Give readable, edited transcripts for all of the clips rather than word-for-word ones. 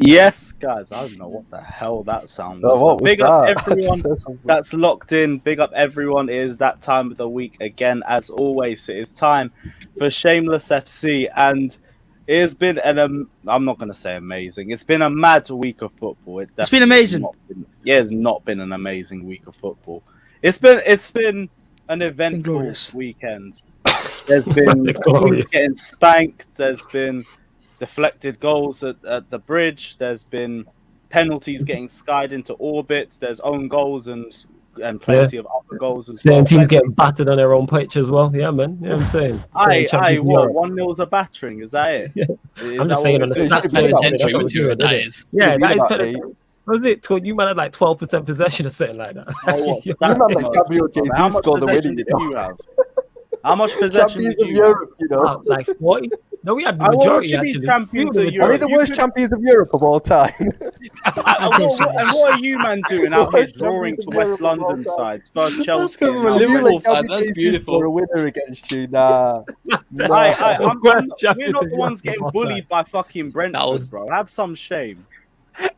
Yes, guys, I don't know what the hell that sound was. What was big up that? everyone that's locked in. Big up everyone. It is that time of the week again. As always, it is time for Shameless FC, and it has been I'm not going to say amazing. It's been a mad week of football. It's been amazing. It's not been an amazing week of football. It's been an eventful weekend. There's been teams getting spanked. There's been deflected goals at the bridge. There's been penalties getting skied into orbit. There's own goals and plenty of other goals as well. Certain teams getting battered on their own pitch as well. Yeah, man. You know what I'm saying? What? 1-0's a battering? Is that it? Yeah. I'm just saying on the stats. That is. Yeah, that is. What was it? You might have like 12% possession or something like that. You remember Gabriel Jesus scored the winning. Did you have? How much possession Champions did of you Europe, you know? Like 40? No, we had the majority actually. Champions of Europe. Are they the worst champions of Europe of all time? And what are you, man, doing out here drawing to West London sides? First Chelsea. Liverpool fan. That's beautiful. For a winner against you, nah. We're not the ones getting bullied by fucking Brentford, bro. Have some shame.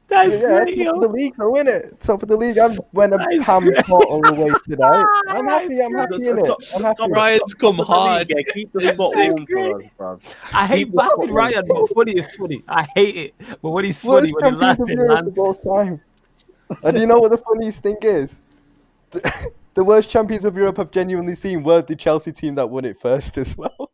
That's great, top of the league, though, innit? Top of the league. I'm when a ham portal away tonight. I'm happy in it. I'm happy. Ryan's come hard. Yeah, keep the spot warm for us, bro. I hate backing Ryan, but funny is funny. I hate it. But when he's funny, when he lands in time. And do you know what the funniest thing is? The worst champions of Europe I've genuinely seen were the Chelsea team that won it first as well.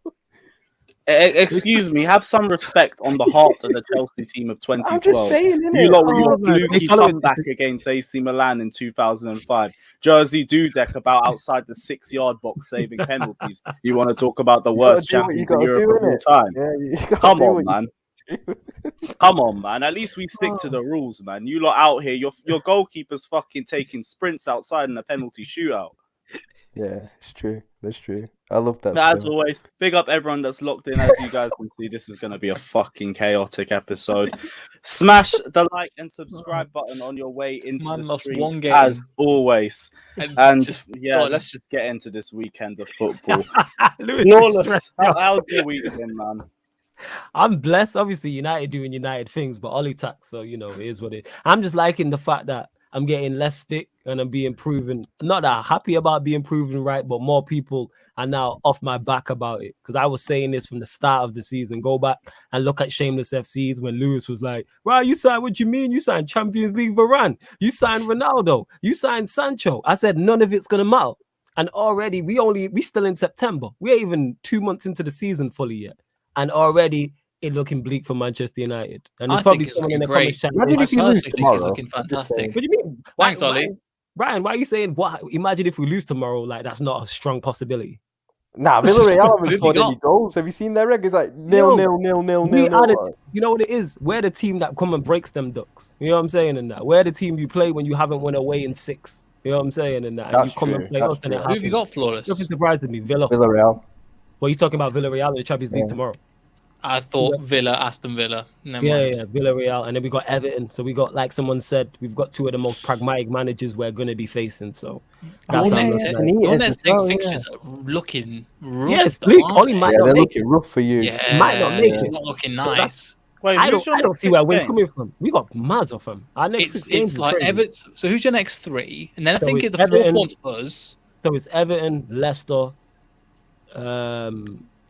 Excuse me, have some respect on the heart of the Chelsea team of 2012. I'm just saying, innit? You lot were your fluky comeback against AC Milan in 2005. Jersey Dudek about outside the 6-yard box saving penalties. You want to talk about the worst champions in Europe of all time? Yeah, Come on, man. Come on, man. At least we stick to the rules, man. You lot out here, your goalkeeper's fucking taking sprints outside in a penalty shootout. Yeah, it's true. That's true. I love that. But as always, big up everyone that's locked in. As you guys can see, this is going to be a fucking chaotic episode. Smash the like and subscribe button on your way into the stream, as always. And let's just get into this weekend of football. Flawless. How's your weekend, man? I'm blessed. Obviously, United doing United things, but Ollie tax, so you know it is what it is. I'm just liking the fact that I'm getting less stick and I'm being proven, not that I'm happy about being proven right, but more people are now off my back about it. Because I was saying this from the start of the season. Go back and look at Shameless FCs when Lewis was like, right, you signed, what you mean? You signed Champions League Varane. You signed Ronaldo. You signed Sancho. I said, none of it's going to matter. And already, we still in September. We ain't even 2 months into the season fully yet. And already, it looking bleak for Manchester United, and it's probably someone in the comments chat. Imagine if you lose tomorrow. It's looking fantastic. What do you mean? Thanks, Ollie. Ryan, why are you saying what? Imagine if we lose tomorrow. Like that's not a strong possibility. Nah, Villarreal haven't scored any goals. Have you seen their records? Like nil. You know what it is? We're the team that come and breaks them ducks. You know what I'm saying? And that we're the team you play when you haven't won away in 6. You know what I'm saying? And that and you come and play us, and it happens. Who have you got, Flawless? Nothing surprises me. Villarreal. Well, he's talking about Villarreal in the Champions League tomorrow. I thought Villa, Aston Villa. Yeah, Villarreal, and then we got Everton. So we got, like someone said, we've got 2 of the most pragmatic managers we're going to be facing. So that's your next fixtures are looking rough. Yeah, it's bleak. Ollie might not they're make looking rough for you. Yeah, might not make it. It's not looking nice. Wait, I don't see where wins coming from. We got Maz off him. Our next 6 games it's like Everton. So who's your next 3? And then I think the Everton, 4th one's us. So it's Everton, Leicester.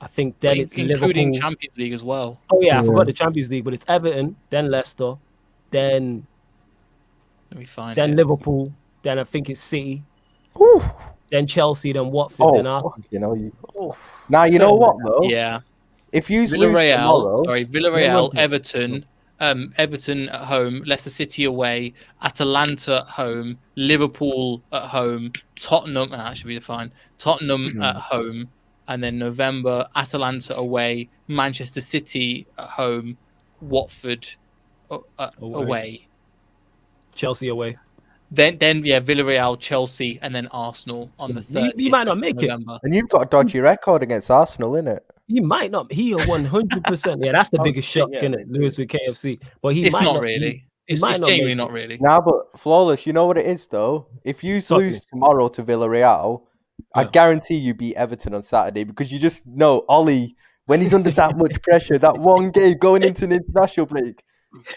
I think then it's including Liverpool. Champions League as well. Oh yeah, I forgot the Champions League, but it's Everton, then Leicester, then Let me find then it. Liverpool, then I think it's City, then Chelsea, then Watford, then Arsenal. Now you know what though? Yeah. If you lose tomorrow, Villarreal, Everton, Everton at home, Leicester City away, Atalanta at home, Liverpool at home, Tottenham. That should be fine. Tottenham at home. And then November, Atalanta away, Manchester City at home, Watford away. Chelsea away. Then Villarreal, Chelsea, and then Arsenal on the 30th. He might not make November. And you've got a dodgy record against Arsenal, innit? He might not. He 100%. Yeah, that's the biggest shock, isn't it? Lewis with KFC. But it's not really. It's genuinely not really. Nah, but Flawless, you know what it is though? If you lose tomorrow to Villarreal, I guarantee you beat Everton on Saturday because you just know Ollie, when he's under that much pressure, that one game going into an international break,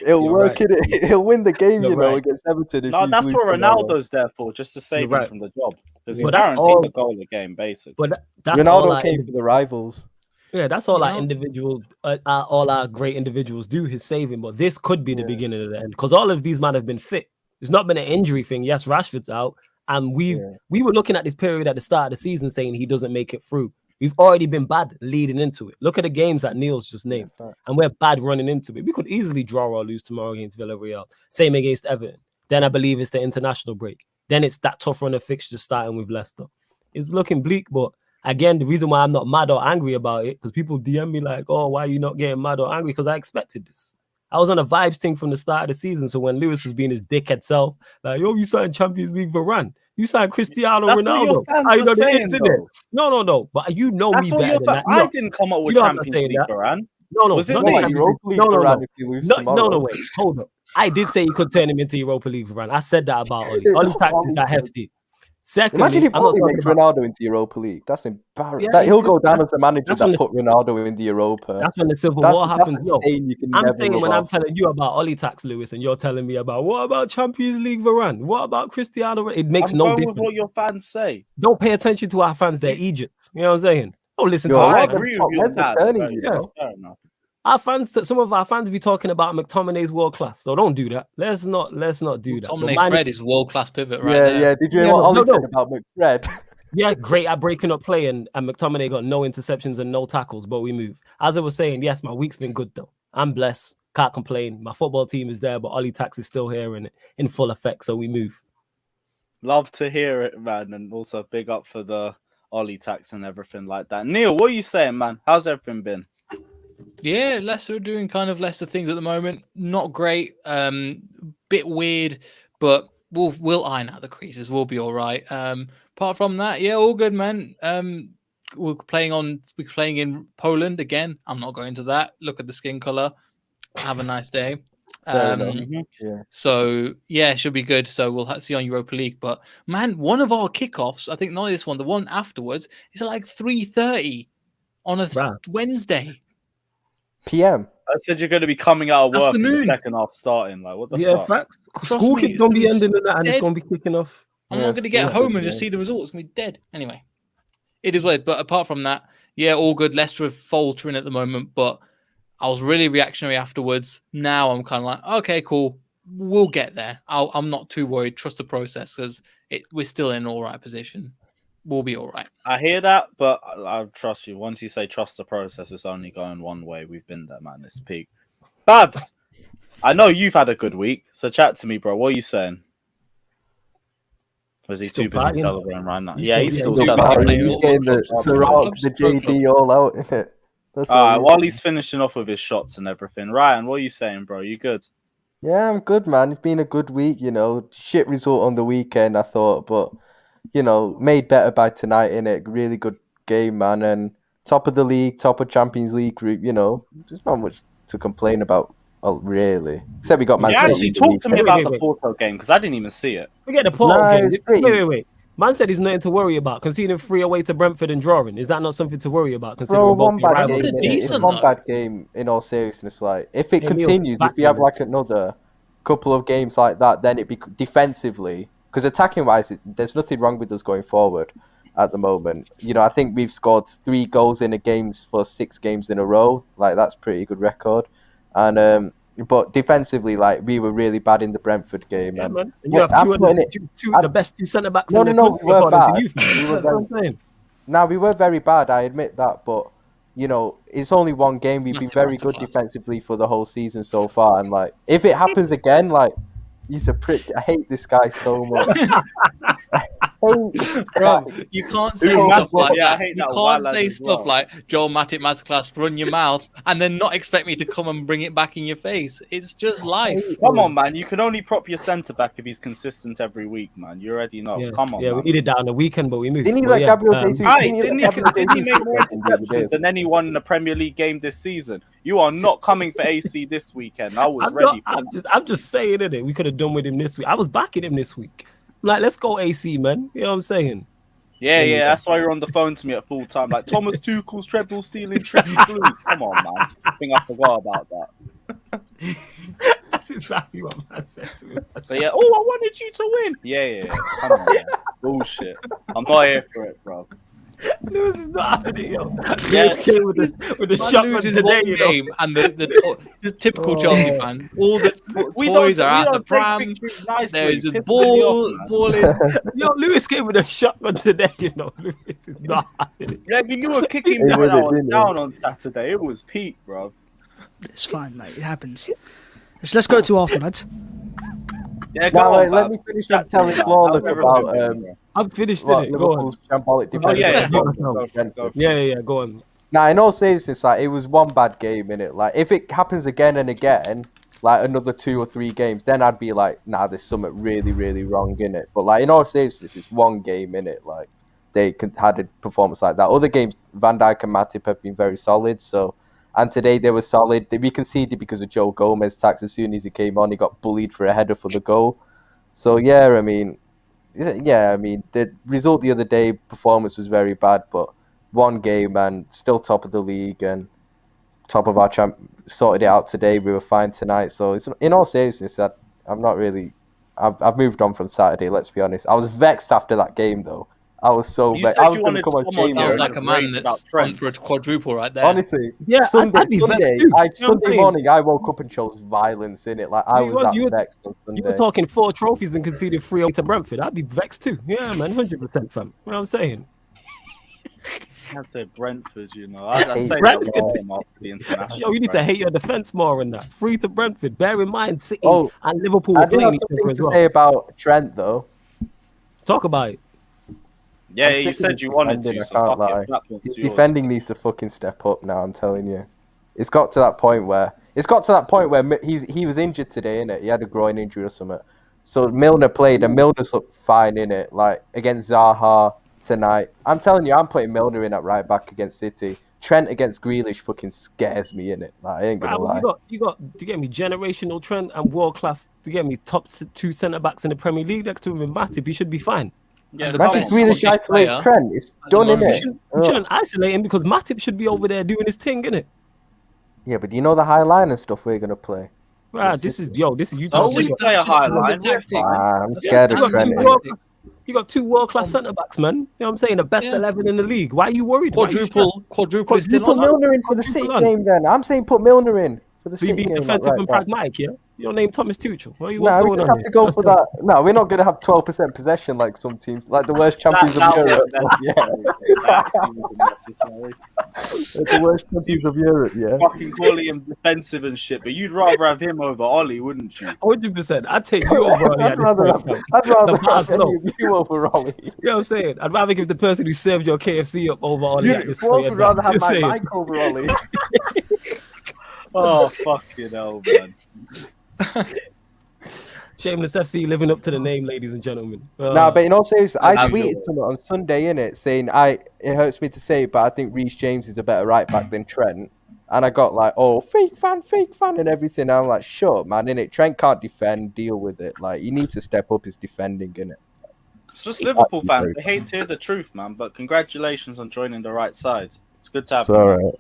It'll work in it. He'll win the game, You're you know, right. against Everton. If No, you that's lose what Ronaldo. Ronaldo's there for, just to save You're him right. from the job. Because he's But that's guaranteed all- a goal a game, basically. But that's all Ronaldo our came for the rivals. Yeah, that's all You our know? individual, all our great individuals do is saving. But this could be the beginning of the end because all of these men have been fit. It's not been an injury thing. Yes, Rashford's out, and we were looking at this period at the start of the season saying he doesn't make it through. We've already been bad leading into it. Look at the games that Neil's just named, and we're bad running into it. We could easily draw or lose tomorrow against Villarreal. Same against Everton. Then I believe it's the international break. Then it's that tough run of fixtures starting with Leicester. It's looking bleak, but again, the reason why I'm not mad or angry about it, because people DM me like, oh, why are you not getting mad or angry? Because I expected this. I was on a vibes thing from the start of the season. So when Lewis was being his dickhead self, like, yo, you signed Champions League Varane. You signed Cristiano That's Ronaldo. what your fans Are you were not the saying, hits in though. it? No. But you know That's me what better your than that. I didn't come up with you know I'm not Champions saying League that. Varane. No, Was it not me? the Champions Europa League. League No. Varane if you lose tomorrow. No, wait, hold up. I did say you could turn him into Europa League Varane. I said that about Oli. Oli Tax is that hefty. Secondly, Imagine if I'm not Oli talking makes about. Ronaldo into Europa League. That's embarrassing. Yeah, He'll go down as a manager that's that when the- put Ronaldo in the Europa. That's when the Civil War happens. That's a stain you can I'm never saying rub when I'm off. telling you about Oli Tax Lewis and you're telling me about what about Champions League Varane? What about Cristiano? It makes I'm no going difference. with what your fans say. Don't pay attention to our fans. They're Egypts. You know what I'm saying? Don't listen Yo, to a our lot I of them fans. agree top with your heads are dad. turning, you know. Fair enough. Our fans, some of our fans be talking about McTominay's world class. So don't do that. Let's not do that. But Tommy mine Fred is world class pivot right Yeah, there. yeah. Did you hear Yeah, what no, Ollie no. said about McFred? Yeah, great at breaking up play, and McTominay got no interceptions and no tackles, but we move. As I was saying, yes, my week's been good though. I'm blessed, can't complain. My football team is there, but Ollie Tax is still here and in full effect, so we move. Love to hear it, man, and also big up for the Ollie tax and everything like that. Neil, what are you saying, man? How's everything been? Yeah, Leicester are doing kind of Leicester things at the moment. Not great, bit weird, but we'll iron out the creases. We'll be all right. Apart from that, yeah, all good, man. We're playing in Poland again. I'm not going to that. Look at the skin color. Have a nice day. So yeah, should be good. So we'll see on Europa League. But man, one of our kickoffs, I think not this one, the one afterwards, is at like 3:30 on a Wednesday. PM. I said you're going to be coming out of work in the Afternoon. second half starting. Like, what the Yeah, fuck? facts. Trust School me, kids it's gonna be gonna be ending in that, and it's dead. gonna be kicking off. I'm not going to get home and just see the results. It's going to be dead. Anyway, it is weird. But apart from that, yeah, all good. Leicester are faltering at the moment, but I was really reactionary afterwards. Now I'm kind of like, okay, cool. We'll get there. I'm not too worried. Trust the process because we're still in an all right position. We'll be all right. I hear that, but I trust you. Once you say trust the process, it's only going one way. We've been there, man. It's peak. Babs, I know you've had a good week, so chat to me, bro. What are you saying? Was he Still too busy partying? celebrating right now? He's Yeah, still- he's yeah, still he's still celebrating. playing. He's getting the Ciroc, the JD all out in it. That's All right, what while he's finishing off with his shots and everything. Ryan, what are you saying, bro? You good? Yeah, I'm good, man. It's been a good week, you know. Shit result on the weekend, I thought, but you know, made better by tonight, innit? Really good game, man. And top of the league, top of Champions League group, you know, there's not much to complain about, really. Except we got Man You City. actually the talk to me weekend. about Wait. the Porto game because I didn't even see it. Forget the Porto Nah, game. it's pretty- Wait. Man said he's nothing to worry about. Conceding 3 away to Brentford and drawing. Is that not something to worry about? Considering Bro, both one your bad rivals? game, Brentford are innit? It's decent, one though. bad game, in all seriousness. Like, if it Hey, Neil, continues, back if we have him. like another couple of games like that, then it'd be defensively, because attacking wise, there's nothing wrong with us going forward at the moment. You know, I think we've scored 3 goals in a games for 6 games in a row. Like, that's pretty good record. And but defensively, like, we were really bad in the Brentford game. Yeah, And man. And you have I'm two of putting the best 2 centre backs No, in the no, country. we were according to bad. you. We were That's what I'm saying. Now, we were very bad, I admit that, but, you know, it's only one game. We've been Massive very good masterclass. defensively for the whole season so far, and, like, if it happens again, like, he's a prick. I hate this guy so much. Bro, you can't say Dude, stuff like yeah, I that. hate You that wild can't lad say as stuff well. like Joel Matip masterclass, run your mouth, and then not expect me to come and bring it back in your face. It's just life. Come on, man. You can only prop your centre back if he's consistent every week, man. You already know. Yeah, Come on, yeah, man. we needed that on the weekend, but we moved. Didn't he But let yeah, Gabriel Jesus? Aye, Didn't he didn't let he Gabriel make Jesus more get in the other day? interceptions than anyone in a Premier League game this season? You are not coming for AC this weekend. I was ready for that. I'm just saying it. We could have done with him this week. I was backing him this week. I'm like, let's go AC, man. You know what I'm saying? Yeah, that's why you're on the phone to me at full time. Like, Thomas Tuchel's treble stealing triple blue. Come on, man. I think I forgot about that. That's exactly what man said to him. So yeah, I wanted you to win. Yeah. Come on, man. Bullshit. I'm not here for it, bro. Lewis is not having it, yo. Yeah. Lewis came with the shotgun loses today, one you know. game, and the typical Chelsea fan, all the toys are at the pram. There's a ball in. Yo, Lewis came with a shotgun today, you know. Lewis is not having it. Yeah, you were kicking me when I was down on Saturday. It was peak, bro. It's fine, mate. It happens. So let's go to Arsenal, lads. Yeah, go on, let me finish up telling Flawless about I'm finished, innit? Go on. Liverpool's shambolic defense. Yeah, go on. Nah, in all seriousness, like, it was one bad game, innit? Like, if it happens again and again, like another 2 or 3 games, then I'd be like, nah, there's something really, really wrong in it. But like, in all seriousness, it's one game, innit? Like, they had a performance like that. Other games, Van Dijk and Matip have been very solid. So, and today they were solid. We conceded because of Joe Gomez tax. As soon as he came on, he got bullied for a header for the goal. So yeah, I mean, the result the other day, performance was very bad, but one game and still top of the league and top of our sorted it out today. We were fine tonight. So it's, in all seriousness, I'm not really. I've moved on from Saturday. Let's be honest. I was vexed after that game though. I was so vexed. I was going to come on Chamber. Sounds like a man that's gone for a quadruple right there. Honestly, yeah, Sunday morning, I woke up and chose violence in it. Like I was that vexed on Sunday. You were talking 4 trophies and conceded 3 to Brentford. I'd be vexed too. Yeah, man, 100%, fam. You know what I'm saying? I'd say Brentford, you know. I'd say Brentford. the international. Yo, you need to hate your defense more than that. 3 to Brentford. Bear in mind, City and Liverpool were playing each other as well. Say about Trent though. Talk about it. Yeah, you said you wanted to. So I can't lie. His defending needs to fucking step up now. I'm telling you, it's got to that point where he was injured today, innit? He had a groin injury or something. So Milner played, and Milner's looked fine, innit? Like against Zaha tonight. I'm telling you, I'm putting Milner in at right back against City. Trent against Grealish fucking scares me, innit? Like I ain't gonna lie. You got to get me generational Trent and world class to get me top 2 centre backs in the Premier League next to him in Matip. He should be fine. Yeah, imagine Grealish isolates Trent. It's done, innit? You shouldn't isolate him because Matip should be over there doing his thing, innit? Yeah, but do you know the high line and stuff we're gonna play? Right, this is you. Always play a high line. I'm scared of Trent. You got 2 world-class centre-backs, man. You know what I'm saying? The best 11 in the league. Why are you worried? Quadruple is still put Milner in for the City game then. I'm saying put Milner in for the City game. So you being defensive and pragmatic, yeah? Your name Thomas Tuchel. We just have to go for that. No, we're not going to have 12% possession like some teams, like the worst champions of Europe. The worst champions of Europe, yeah. Fucking calling him defensive and shit, but you'd rather have him over Ollie, wouldn't you? 100%. I'd take you over Ollie. I'd rather have any of you over Ollie. You know what I'm saying? I'd rather give the person who served your KFC up over Ollie. You would rather have my mic over Ollie. Oh, fucking hell, man. Shameless FC living up to the name, ladies and gentlemen. Nah, but in all seriousness, I tweeted something on Sunday, innit, saying it hurts me to say it, but I think Reece James is a better right back than Trent. And I got like, oh, fake fan, and everything. And I'm like, shut up, man, innit? Trent can't defend, deal with it. Like, he needs to step up his defending, innit? It's just Liverpool fans. They hate to hear the truth, man. But congratulations on joining the right side. It's good to have you. Right.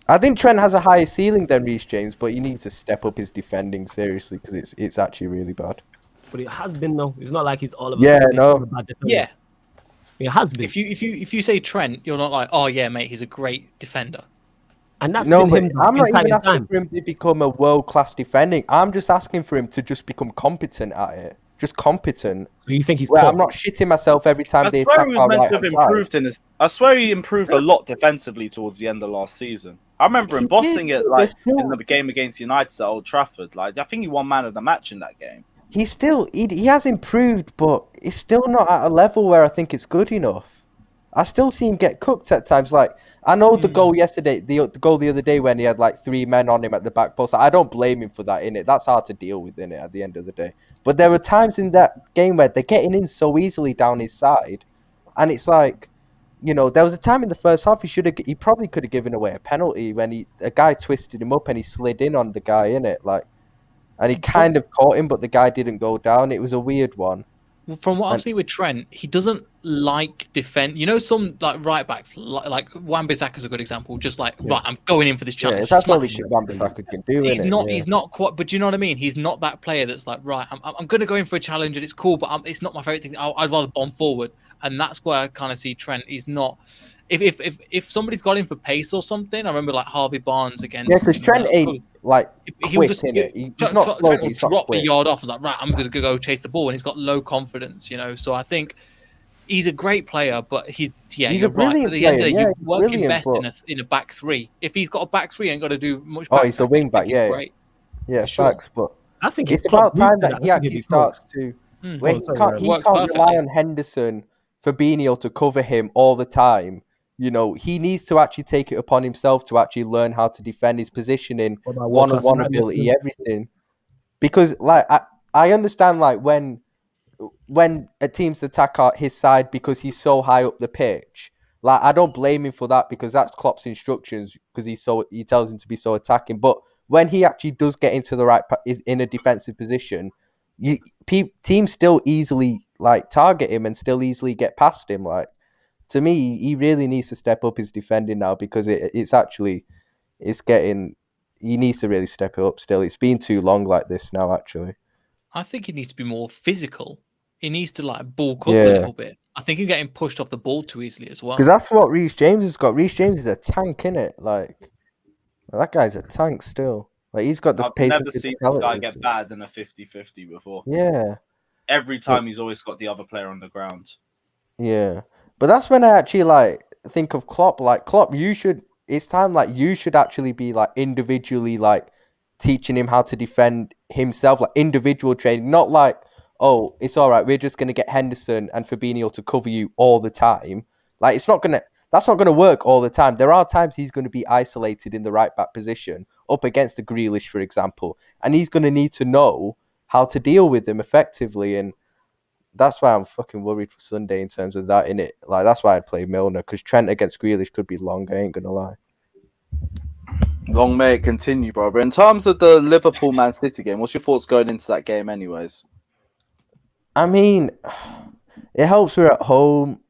I think Trent has a higher ceiling than Reece James, but he needs to step up his defending seriously because it's actually really bad. But it has been though. It's not like he's all of a sudden a bad defender. Yeah, it has been. If you say Trent, you're not like, oh yeah, mate, he's a great defender. And that's been him. I'm not even asking for him to become a world class defending. I'm just asking for him to just become competent at it. Just competent. So you think he's? I'm not shitting myself every time they attack our right. I swear he improved a lot defensively towards the end of last season. I remember him bossing it like in the game against United at Old Trafford. Like I think he won man of the match in that game. He has improved, but he's still not at a level where I think it's good enough. I still see him get cooked at times. Like I know the goal yesterday, the goal the other day when he had like 3 men on him at the back post. I don't blame him for that, innit? That's hard to deal with, innit, at the end of the day. But there were times in that game where they're getting in so easily down his side, and it's like, you know, there was a time in the first half he probably could have given away a penalty when a guy twisted him up and he slid in on the guy, innit? Like, and he kind of caught him, but the guy didn't go down. It was a weird one. From what I've seen with Trent, he doesn't like defend. You know, some like right backs, like Wan-Bissaka's a good example. Just like right, I'm going in for this challenge. Yeah, that's what Wan-Bissaka can do. He's not. He's not quite. But do you know what I mean? He's not that player that's like right. I'm going to go in for a challenge and it's cool, but it's not my favorite thing. I'd rather bomb forward, and that's where I kind of see Trent. He's not. If somebody's got him for pace or something, I remember like Harvey Barnes against. Yeah, because Trent ain't like quick, innit? He's not slow. He's drop a yard off and like right, I'm going to go chase the ball, and he's got low confidence, you know. So I think he's a great player, but he's a brilliant player. You're working best in a back three. If he's got a back three, ain't got to do much. He's a wing back. Yeah, great. Yeah, facts. But I think it's about time that he actually starts to. He can't rely on Henderson, Fabinho to cover him all the time. You know, he needs to actually take it upon himself to actually learn how to defend his positioning, one-on-one ability, everything. Because, like, I understand, like, when a team's attack his side because he's so high up the pitch, like, I don't blame him for that because that's Klopp's instructions because he tells him to be so attacking. But when he actually does get into the is in a defensive position, teams still easily, like, target him and still easily get past him, like. To me, he really needs to step up his defending now because it's getting. He needs to really step it up. Still, it's been too long like this now. Actually, I think he needs to be more physical. He needs to like bulk up a little bit. I think he's getting pushed off the ball too easily as well. Because that's what Reece James has got. Reece James is a tank, innit? Like that guy's a tank still. Like he's got the pace. I've never seen this guy get bad in a 50-50 before. Yeah. Every time he's always got the other player on the ground. Yeah. But that's when I actually like think of Klopp. Like Klopp, it's time like you should actually be like individually like teaching him how to defend himself, like individual training, not like, oh, it's all right, we're just gonna get Henderson and Fabinho to cover you all the time. Like that's not gonna work all the time. There are times he's gonna be isolated in the right back position, up against a Grealish, for example, and he's gonna need to know how to deal with them effectively. And that's why I'm fucking worried for Sunday in terms of that, innit? Like, that's why I'd play Milner, because Trent against Grealish could be long, I ain't going to lie. Long may it continue, bro. But in terms of the Liverpool-Man City game, what's your thoughts going into that game anyways? I mean, it helps we're at home.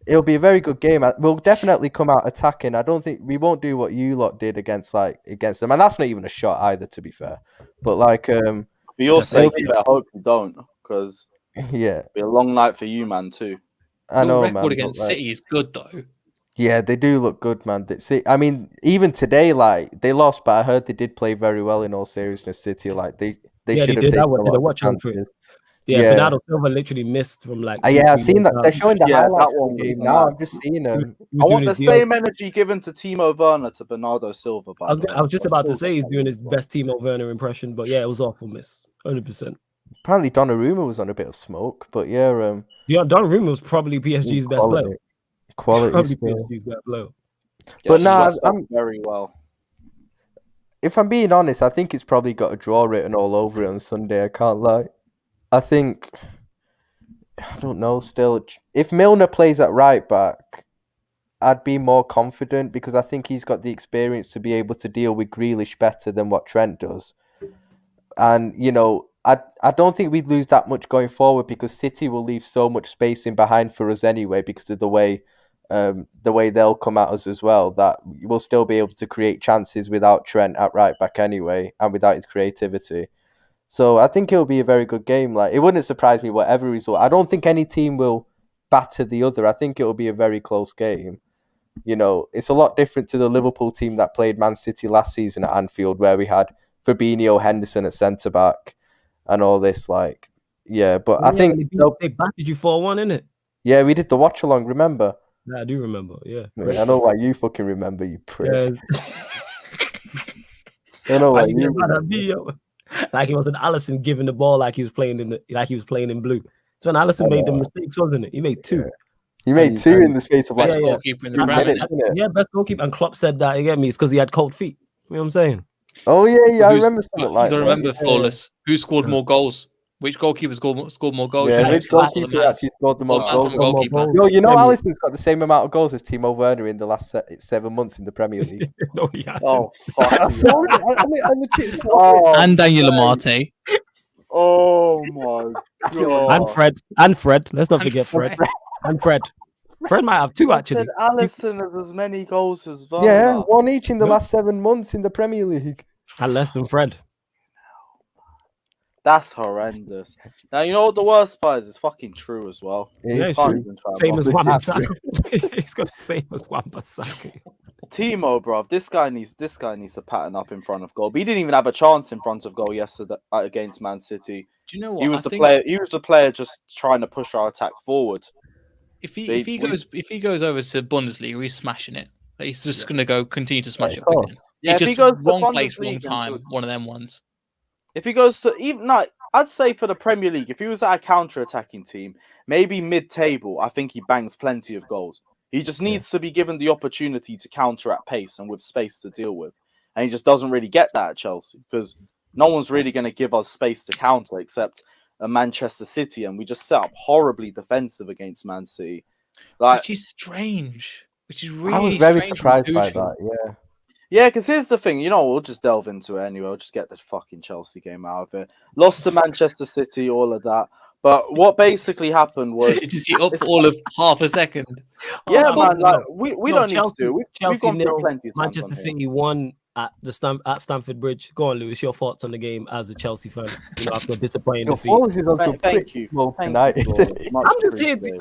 It'll be a very good game. We'll definitely come out attacking. I don't think we won't do what you lot did against them. And that's not even a shot either, to be fair. But like... For your sake, I hope you don't, because it'll be a long night for you, man, too. I know, man. Record like, against City is good, though. Yeah, they do look good, man. I mean, even today, like, they lost, but I heard they did play very well in all seriousness, City. Like, they should have taken a lot of chances. Yeah, Bernardo Silva literally missed from like. I've seen that. They're showing the highlights of the game now. I'm just seeing them. I want the same energy given to Timo Werner to Bernardo Silva. I was just about to say he's doing his best Timo Werner impression, but yeah, it was awful miss, 100%. Apparently, Donnarumma was on a bit of smoke, but yeah, Donnarumma was probably PSG's best player. Quality, probably PSG's best player. But now I'm very well. If I'm being honest, I think it's probably got a draw written all over it on Sunday. I can't lie. I don't know still. If Milner plays at right back, I'd be more confident because I think he's got the experience to be able to deal with Grealish better than what Trent does. And, you know, I don't think we'd lose that much going forward because City will leave so much space in behind for us anyway because of the way they'll come at us as well, that we'll still be able to create chances without Trent at right back anyway and without his creativity. So I think it'll be a very good game. Like, it wouldn't surprise me whatever result. I don't think any team will batter the other. I think it'll be a very close game. You know, it's a lot different to the Liverpool team that played Man City last season at Anfield, where we had Fabinho, Henderson at centre back, and all this. Like, yeah, but I think they battered you 4-1, innit? Yeah, we did the watch along. Remember? Yeah, I do remember. Yeah, I know why you fucking remember, you prick. Yeah. I know why you remember. Like it wasn't Alisson giving the ball like he was playing in blue. So when Alisson made the mistakes, wasn't it? He made 2. Yeah. He made 2 in the space of like goalkeeper in the minutes. Yeah, best goalkeeper. And Klopp said that, you get me, it's because he had cold feet. You know what I'm saying? Oh yeah, I remember something like that. You remember Flawless. Who scored more goals? Which goalkeeper scored more goals? Yeah, which goalkeeper actually scored the most goals? Yo, you know Alisson's got the same amount of goals as Timo Werner in the last 7 months in the Premier League. No, he hasn't. Oh, fuck. I saw it. And Daniel Amate. Oh my god! And Fred. Let's not forget Fred. And Fred. Fred might have two I actually. said Alisson has as many goals as Werner. Yeah, one each in the last 7 months in the Premier League. And less than Fred. That's horrendous. Now you know what the worst part is? It's fucking true as well. Yeah, it's Can't true. even try and Same as mock it. Wan-Bissaka. He's got the same as Wan-Bissaka. Timo, bruv, this guy needs to pattern up in front of goal. But he didn't even have a chance in front of goal yesterday against Man City. Do you know what? He was the player just trying to push our attack forward. If he goes over to Bundesliga, he's smashing it. He's just going to continue to smash it. Again. Yeah, if he goes to wrong place, wrong Bundesliga time. One of them ones. If he goes to I'd say for the Premier League, if he was at a counter-attacking team, maybe mid-table, I think he bangs plenty of goals. He just needs to be given the opportunity to counter at pace and with space to deal with. And he just doesn't really get that at Chelsea because no one's really going to give us space to counter except Manchester City. And we just set up horribly defensive against Man City. Which is strange. Which is really I was very strange surprised by that, yeah. Yeah, because here's the thing, we'll just delve into it anyway. We'll just get the fucking Chelsea game out of it. Lost to Manchester City, all of that. But what basically happened was... Is he up for all of half a second? Yeah, man. We don't Chelsea, need to. We've gone through plenty of times. Manchester City won at Stamford Bridge. Go on, Lewis. Your thoughts on the game as a Chelsea fan? After a disappointing defeat. Thank you.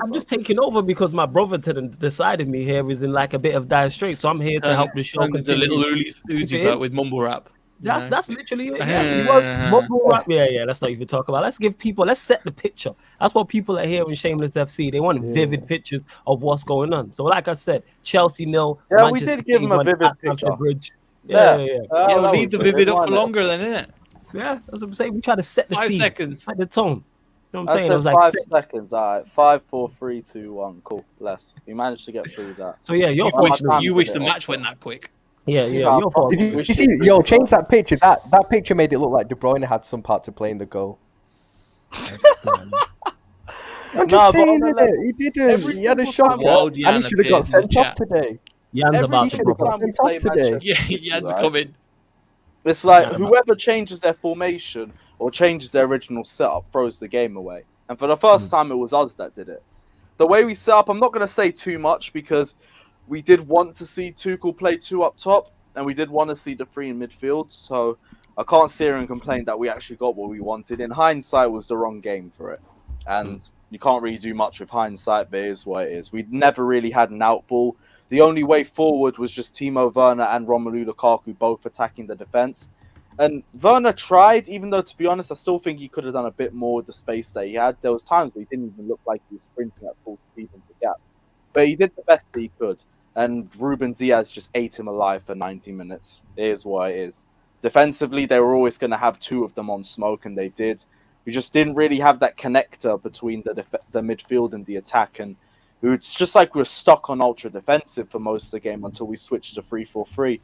I'm just taking over because my brother decided me here is in like a bit of dire straits. So I'm here to help the show continue. The little Uzi with mumble rap. That's literally it. Yeah. Let's not even talk about it. Let's set the picture. That's what people are here in Shameless FC. They want vivid pictures of what's going on. So like I said, Chelsea 0. Yeah, Manchester we did give them a vivid picture. Bridge. Yeah, leave the vivid up for longer then, innit? Yeah, that's what I'm saying. We try to set the 5 scene. seconds. Like the tone. You know what I'm saying? I It was said like 5 seconds. All right. 5, 4, 3, 2, 1. Cool. Less. We managed to get through that. So yeah, you wish the match went that quick. Yeah. Your fault. You see, change that picture. That picture made it look like De Bruyne had some part to play in the goal. I'm just saying it. He didn't. He had a shot, and he should have got sent off today. Jan's about to got sent off today. Yeah, Jan's coming. It's like whoever changes their formation or changes their original setup throws the game away. And for the first time, it was us that did it. The way we set up, I'm not going to say too much because we did want to see Tuchel play 2 up top, and we did want to see the 3 in midfield. So I can't sit here and complain that we actually got what we wanted. In hindsight, it was the wrong game for it. And you can't really do much with hindsight, but it is what it is. We never really had an out ball. The only way forward was just Timo Werner and Romelu Lukaku both attacking the defence. And Werner tried, even though, to be honest, I still think he could have done a bit more with the space that he had. There was times where he didn't even look like he was sprinting at full speed into gaps. But he did the best that he could. And Ruben Diaz just ate him alive for 90 minutes. It is what it is. Defensively, they were always going to have 2 of them on smoke, and they did. We just didn't really have that connector between the midfield and the attack. And it's just like we were stuck on ultra defensive for most of the game until we switched to 3-4-3.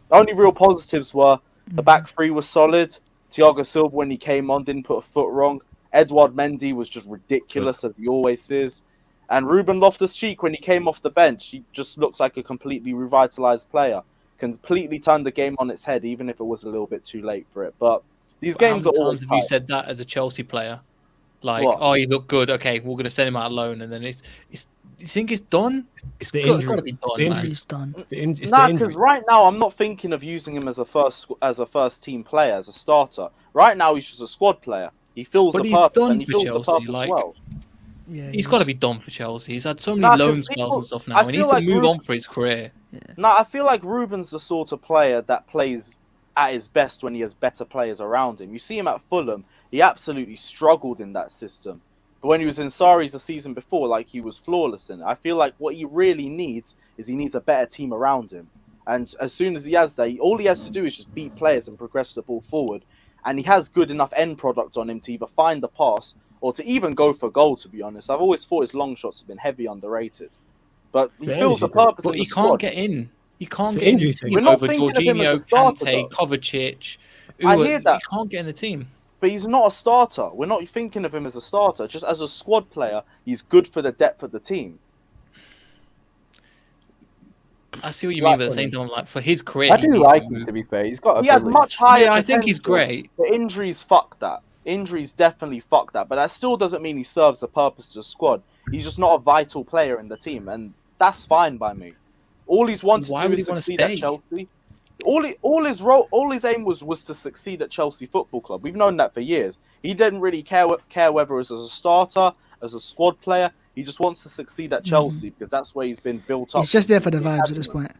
The only real positives were the back 3 was solid. Thiago Silva, when he came on, didn't put a foot wrong. Edouard Mendy was just ridiculous, as he always is. And Ruben Loftus-Cheek, when he came off the bench, he just looks like a completely revitalized player. Completely turned the game on its head, even if it was a little bit too late for it. But these games are always times have you said that as a Chelsea player? Like, he looked good. Okay, we're going to send him out alone, and then you think it's done? It's the injury. Got to be done, man. It's done. Nah, because right now I'm not thinking of using him as a first team player, as a starter. Right now he's just a squad player. He fills the purpose, and he fills the purpose well. Yeah, he's got to be done for Chelsea. He's had so many loan spells and stuff now. He needs to move on for his career. Yeah. No, I feel like Ruben's the sort of player that plays at his best when he has better players around him. You see him at Fulham, he absolutely struggled in that system. But when he was in Sarri's the season before, like, he was flawless in it. I feel like what he really needs is he needs a better team around him. And as soon as he has that, all he has to do is just beat players and progress the ball forward. And he has good enough end product on him to either find the pass or to even go for goal, to be honest. I've always thought his long shots have been heavy underrated. But he fills the purpose But in he the can't squad. get in. He can't get in the team We're not over thinking of him as a starter, Jorginho, Kante, though. Kovacic. I hear that. He can't get in the team. But he's not a starter. We're not thinking of him as a starter. Just as a squad player, he's good for the depth of the team. I see what you mean, but at the same time, like, for his career, I do like him, to be fair. He's got He had much higher. Yeah, I think he's great. The injuries fucked that. Injuries definitely fuck that, but that still doesn't mean he serves a purpose to the squad. He's just not a vital player in the team, and that's fine by me. All he's wanted Why to would is he wanna succeed stay? at Chelsea. All his aim was to succeed at Chelsea Football Club. We've known that for years. He didn't really care whether it was as a starter, as a squad player. He just wants to succeed at Chelsea because that's where he's been built up. He's just there for the vibes at this point.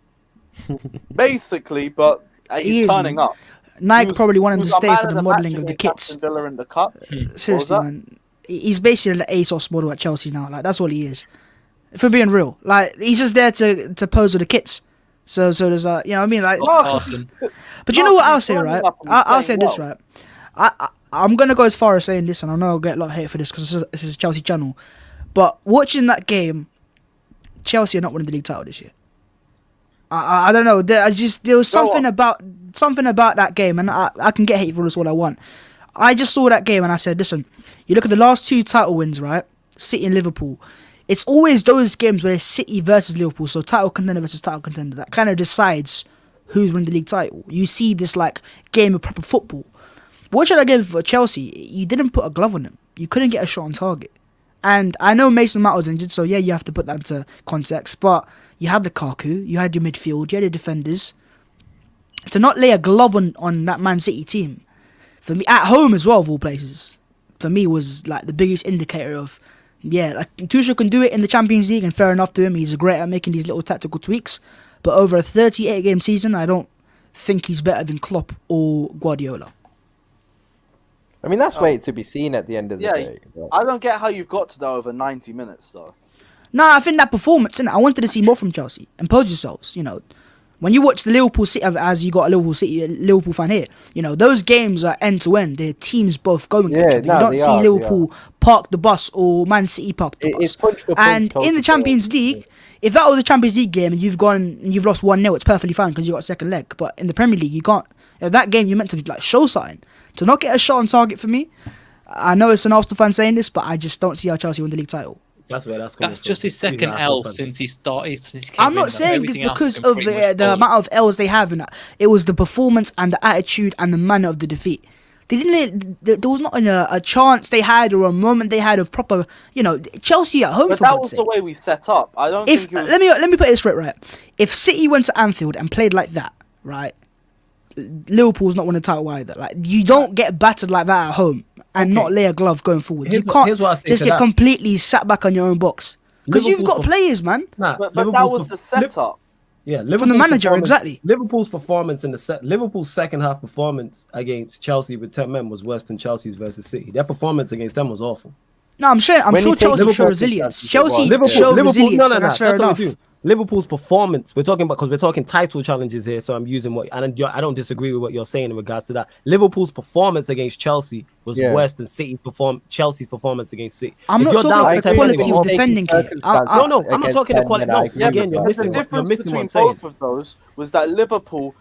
Basically, but He he's is, turning man. up. Nike was- probably want he him to was a stay man for of the the modelling match of the against kits. Aston Villa in the cup. Seriously, that? man. He's basically the ASOS model at Chelsea now. Like, that's all he is. If we're being real. Like, he's just there to pose with the kits. So there's you know what I mean? Like, Arson. but you know what I'll he's say, turning right? up and I'll say playing this, well. right? I'm going to go as far as saying this, and I know I'll get a lot of hate for this because this is a Chelsea channel. But watching that game, Chelsea are not winning the league title this year. I don't know. There was something about that game, and I can get hate for this all I want. I just saw that game and I said, listen, you look at the last 2 title wins, right? City and Liverpool. It's always those games where it's City versus Liverpool, so title contender versus title contender, that kind of decides who's winning the league title. You see this like game of proper football. Watching that game for Chelsea, you didn't put a glove on them. You couldn't get a shot on target. And I know Mason Mount was injured, so yeah, you have to put that into context, but you had Lukaku, you had your midfield, you had your defenders. To not lay a glove on that Man City team, for me, at home as well, of all places, for me was like the biggest indicator of, yeah, like Tuchel can do it in the Champions League, and fair enough to him, he's great at making these little tactical tweaks, but over a 38-game season, I don't think he's better than Klopp or Guardiola. I mean, that's waiting to be seen at the end of the day. But... I don't get how you've got to that over 90 minutes, though. No, I think that performance, innit? I wanted to see more from Chelsea. Impose yourselves, you know. When you watch the Liverpool City, as you got a Liverpool fan here, you know, those games are end to end. Their teams both going. Yeah, you don't see Liverpool park the bus or Man City park the bus. It's punch for punch, and in the Champions League, if that was a Champions League game and you've lost 1-0, it's perfectly fine because you got a second leg. But in the Premier League, you can't. You know, that game you meant to like show something. To not get a shot on target for me, I know it's an Arsenal fan saying this, but I just don't see how Chelsea win the league title. That's just his second L since he started. I'm not saying it's because of the amount of L's they have, and it was the performance and the attitude and the manner of the defeat. They didn't. There was not a chance they had or a moment they had of proper. You know, Chelsea at home. But for that God's was sake. the way we set up. I don't If think it was... let me put it straight, right? If City went to Anfield and played like that, right? Liverpool's not winning the title either. Like, you don't get battered like that at home and not lay a glove going forward. You can't just get completely sat back on your own box because you've got players, man. But that was the setup. Yeah, from the manager, exactly. Liverpool's performance in Liverpool's second half performance against Chelsea with 10 men was worse than Chelsea's versus City. Their performance against them was awful. No, I'm sure Chelsea show resilience. Chelsea show resilience, and that's fair enough. Liverpool's performance, we're talking title challenges here, so I'm using I don't disagree with what you're saying in regards to that. Liverpool's performance against Chelsea was worse than Chelsea's performance against City. I'm not talking about the quality of defending here. I'm not talking the quality. No, again, you're missing the difference what between I'm saying. both of those was that Liverpool,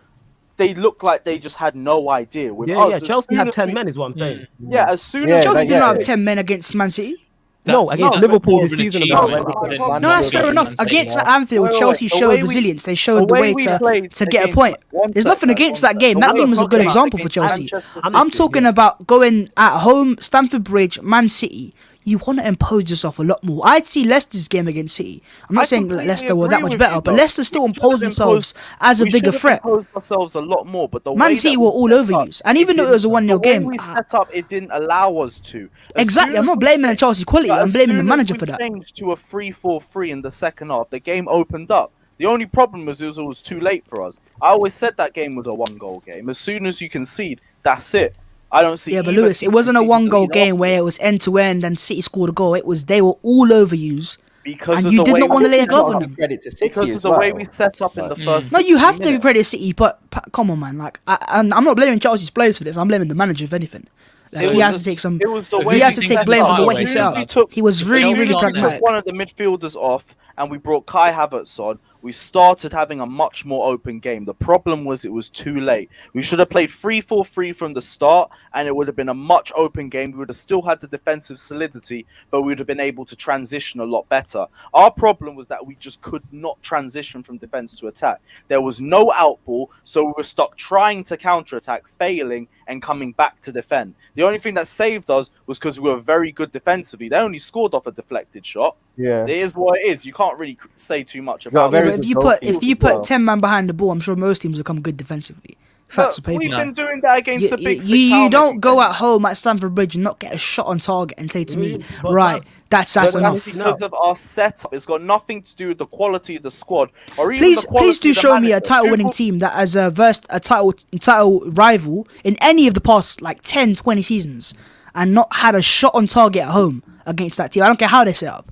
they looked like they just had no idea. With us, Chelsea had 10 men, is what I'm saying. Yeah, as soon as Chelsea didn't have 10 men against Man City. No, against Liverpool this season. No, that's fair enough. Against Anfield, Chelsea showed resilience. They showed the way to get a point. There's nothing against that game. That game was a good example for Chelsea. I'm talking about going at home, Stamford Bridge, Man City. You want to impose yourself a lot more. I'd see Leicester's game against City. I'm not saying Leicester were that much better, but Leicester still imposed themselves as a bigger threat. We imposed ourselves a lot more, but the Man City were all over you. And even though it was a 1-0 game, we set up, it didn't allow us to. Exactly. I'm not blaming the Chelsea quality. I'm blaming the manager for that. Changed to a 3-4-3 in the second half. The game opened up. The only problem was it was too late for us. I always said that game was a 1-goal game. As soon as you concede, that's it. I don't see. Yeah, but Lewis, it wasn't a 1-goal game where it was end to end and City scored a goal. It was they were all over yous, because and you did not want to lay a glove on them. Because of the way we set up in the first. No, you have to credit City, but come on, man. Like, I'm not blaming Chelsea's players for this. I'm blaming the manager, if anything. Like, he has to take some. He has to take blame for the way he set up. He was really pragmatic. One of the midfielders off, and we brought Kai Havertz on. We started having a much more open game. The problem was it was too late. We should have played 3-4-3 from the start, and it would have been a much open game. We would have still had the defensive solidity, but we would have been able to transition a lot better. Our problem was that we just could not transition from defense to attack. There was no outball, so we were stuck trying to counterattack, failing, and coming back to defend. The only thing that saved us was because we were very good defensively. They only scored off a deflected shot. Yeah, it is what it is. You can't really say too much about it. If you put 10 men behind the ball, I'm sure most teams will come good defensively. Facts of paper. We've been doing that against the big six. You don't go at home at Stamford Bridge and not get a shot on target and say to me, right, that's enough. Because of our setup. It's got nothing to do with the quality of the squad or even the quality. Please do show me a title-winning team that has versed a title rival in any of the past like 10, 20 seasons and not had a shot on target at home against that team. I don't care how they set up.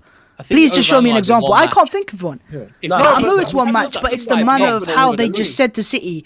Please just show me an example. I can't think of one. I know it's one match, but it's the manner of how they just said to City,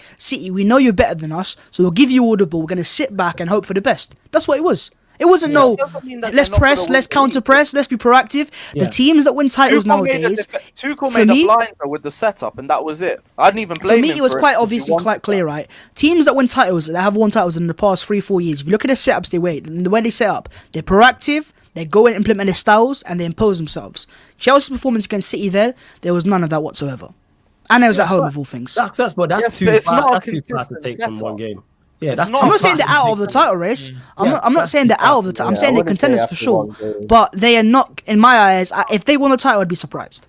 we know you're better than us, so we'll give you all the ball. We're going to sit back and hope for the best. That's what it was. It wasn't let's press, let's counter press, let's be proactive. The teams that win titles nowadays, Tuchel made a blinder with the setup, and that was it. I didn't even blame him. For me, it was quite obvious and quite clear, right? Teams that win titles, that have won titles in the past 3-4 years, if you look at the setups the way they set up, they're proactive. They go and implement their styles and they impose themselves. Chelsea's performance against City there was none of that whatsoever. And it was at home of all things. That's too far to take from one game. Yeah, I'm not saying they're out of the title race. I'm not saying they're out of the title. I'm saying they're contenders for sure. But they are not, in my eyes, if they won the title, I'd be surprised.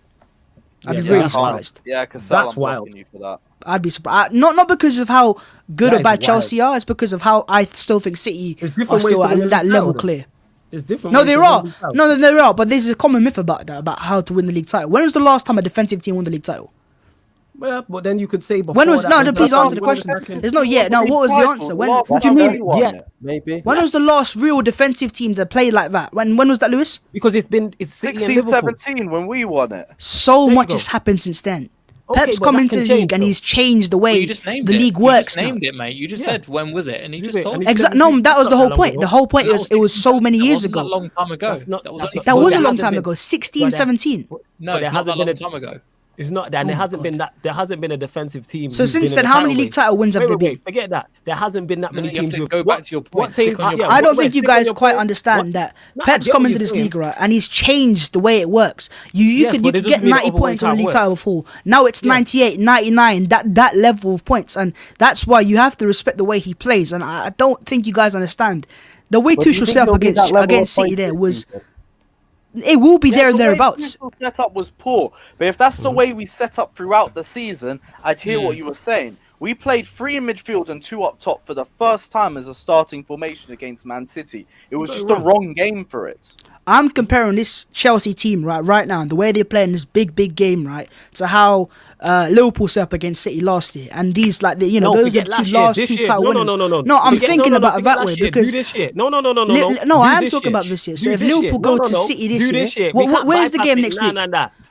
I'd be really surprised. Yeah, because that's wild. You for that. I'd be surprised. Not because of how good or bad Chelsea are. It's because of how I still think City are still at that level clear. There's different. No, there are. No, there are. But there's a common myth about that, about how to win the league title. When was the last time a defensive team won the league title? Well, but then you could say before. When was please answer the question. There's no yet. No, what was the answer? What do you mean? Yeah, maybe. When was the last real defensive team that played like that? When was that, Lewis? Because it's 16-17 when we won it. So much has happened since then. Pep's come into the league and he's changed the way the league works. You just named it, mate. You just said when was it, and he just told. Exactly. No, that was the whole point. The whole point is it was so many years ago. That was a long time ago. That was a long time ago. 16, 17. No, it hasn't been a long time ago. It's not that. There hasn't been that. There hasn't been a defensive team. So since then, how many league title wins have there been? Forget that. There hasn't been that many teams. Go back to your point. I don't think you guys quite understand that Pep's come into this league, right, and he's changed the way it works. You could get 90 points on a league title before. Now it's 98, 99. That level of points, and that's why you have to respect the way he plays. And I don't think you guys understand the way Tuchel set up against City. There was. It will be there and thereabouts. The setup was poor, but if that's the way we set up throughout the season, I'd hear what you were saying. We played 3 in midfield and 2 up top for the first time as a starting formation against Man City. It was just the wrong game for it. I'm comparing this Chelsea team right now and the way they're playing this big game, right, to how Liverpool set up against City last year, and these those are the last two title winners. No, I'm thinking about it that way because No, I am talking about this year. So if Liverpool go to City this year, where's the game next week?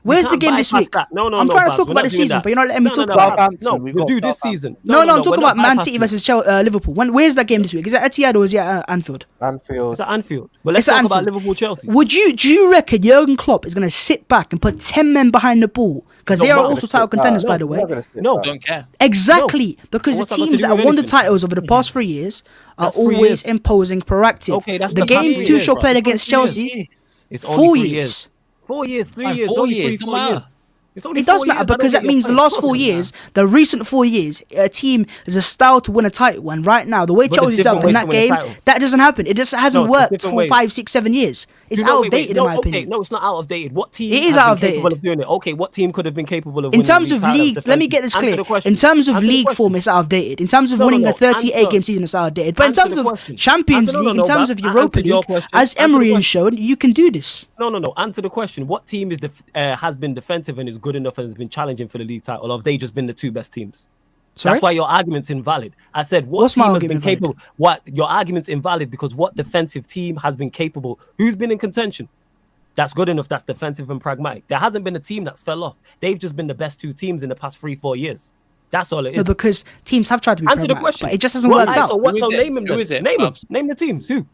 Where's the game this week? I'm trying to talk about the season, but you're not letting me talk about it. No, we'll do this season. No, I'm talking about Man City versus Liverpool. Where's that game this week? Is it Etihad or is it at Anfield? It's at Anfield. But let's talk about Liverpool-Chelsea. Do you reckon Jurgen Klopp is going to sit back and put 10 men behind the ball? Because they are also title contenders, by the way. No, don't care. Exactly, because the teams that have won the titles over the past 3 years are always imposing proactive. Okay, that's the game Tuchel played against Chelsea. It's 4 years. 4 years, 3 years, 4 years. It does matter because that means the last 4 years, the recent 4 years, a team is a style to win a title. And right now, the way Chelsea's set up in that game, that doesn't happen. It just hasn't worked for 5, 6, 7 years. It's out of dated in my opinion. No, it's not out of dated. What team? It is out of dated. Of doing it? Okay, what team could have been capable of winning? In terms of league, let me get this clear. In terms of league form, it's out of dated. In terms of winning a 38 game season, it's out of dated. But in terms of Champions League, in terms of Europa League, as Emery has shown, you can do this. No. Answer the question. What team has been defensive and is good enough and has been challenging for the league title? Or have they just been the 2 best teams? Sorry? That's why your argument's invalid. I said, what team has been capable? What your argument's invalid because what defensive team has been capable? Who's been in contention? That's good enough. That's defensive and pragmatic. There hasn't been a team that's fell off. They've just been the best 2 teams in the past 3-4 years. That's all it is. No, because teams have tried to be pragmatic. Answer the question. But it just hasn't worked out. So name them. Who is it? Name them. Name the teams. Who?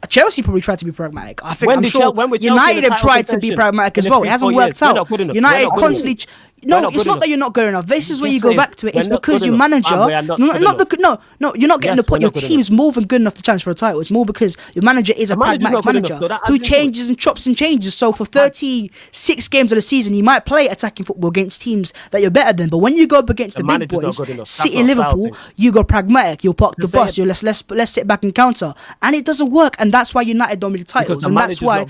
Chelsea probably tried to be pragmatic. I'm sure United have tried to be pragmatic as well. It hasn't worked out. United constantly. No, it's not that you're not good enough. This is where you go back to it. It's because your manager. No, you're not getting the point. Your team's more than good enough to challenge for a title. It's more because your manager is a pragmatic manager who changes and chops and changes. So for 36 games of the season, you might play attacking football against teams that you're better than. But when you go up against the big boys, City and Liverpool, you go pragmatic. You'll park the bus. You let's sit back and counter, and it doesn't work. And that's why United don't win the titles, and that's why.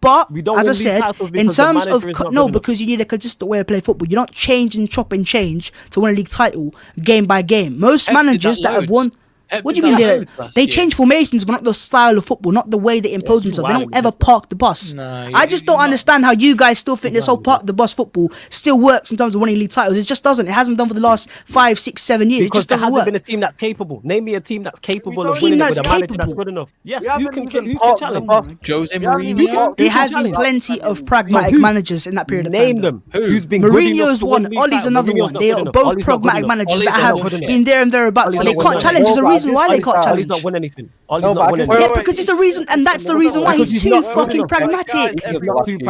But as I said, in terms of because you need a consistent way of playing football. You don't change and chop and change to win a league title game by game. Most managers that have won. What do you mean they change formations, but not the style of football, not the way they impose themselves. They don't ever park the bus. I just don't understand how you guys still think this whole park the bus football still works in terms of winning league titles. It just doesn't. It hasn't done for the last 5, 6, 7 years. Because it just doesn't there work. hasn't been a team that's capable. Name me a team that's capable of winning with a manager that's good enough. Yes, you can challenge. Jose Mourinho. There has been plenty of pragmatic managers in that period of time. Name them. Who's been Mourinho's one. Ollie's another one. They are both pragmatic managers that have been there and thereabouts, but they can't challenge. There's a reason why they can't challenge. Ollie's not win anything. Yeah, because it's a reason, and that's the reason why he's too fucking pragmatic.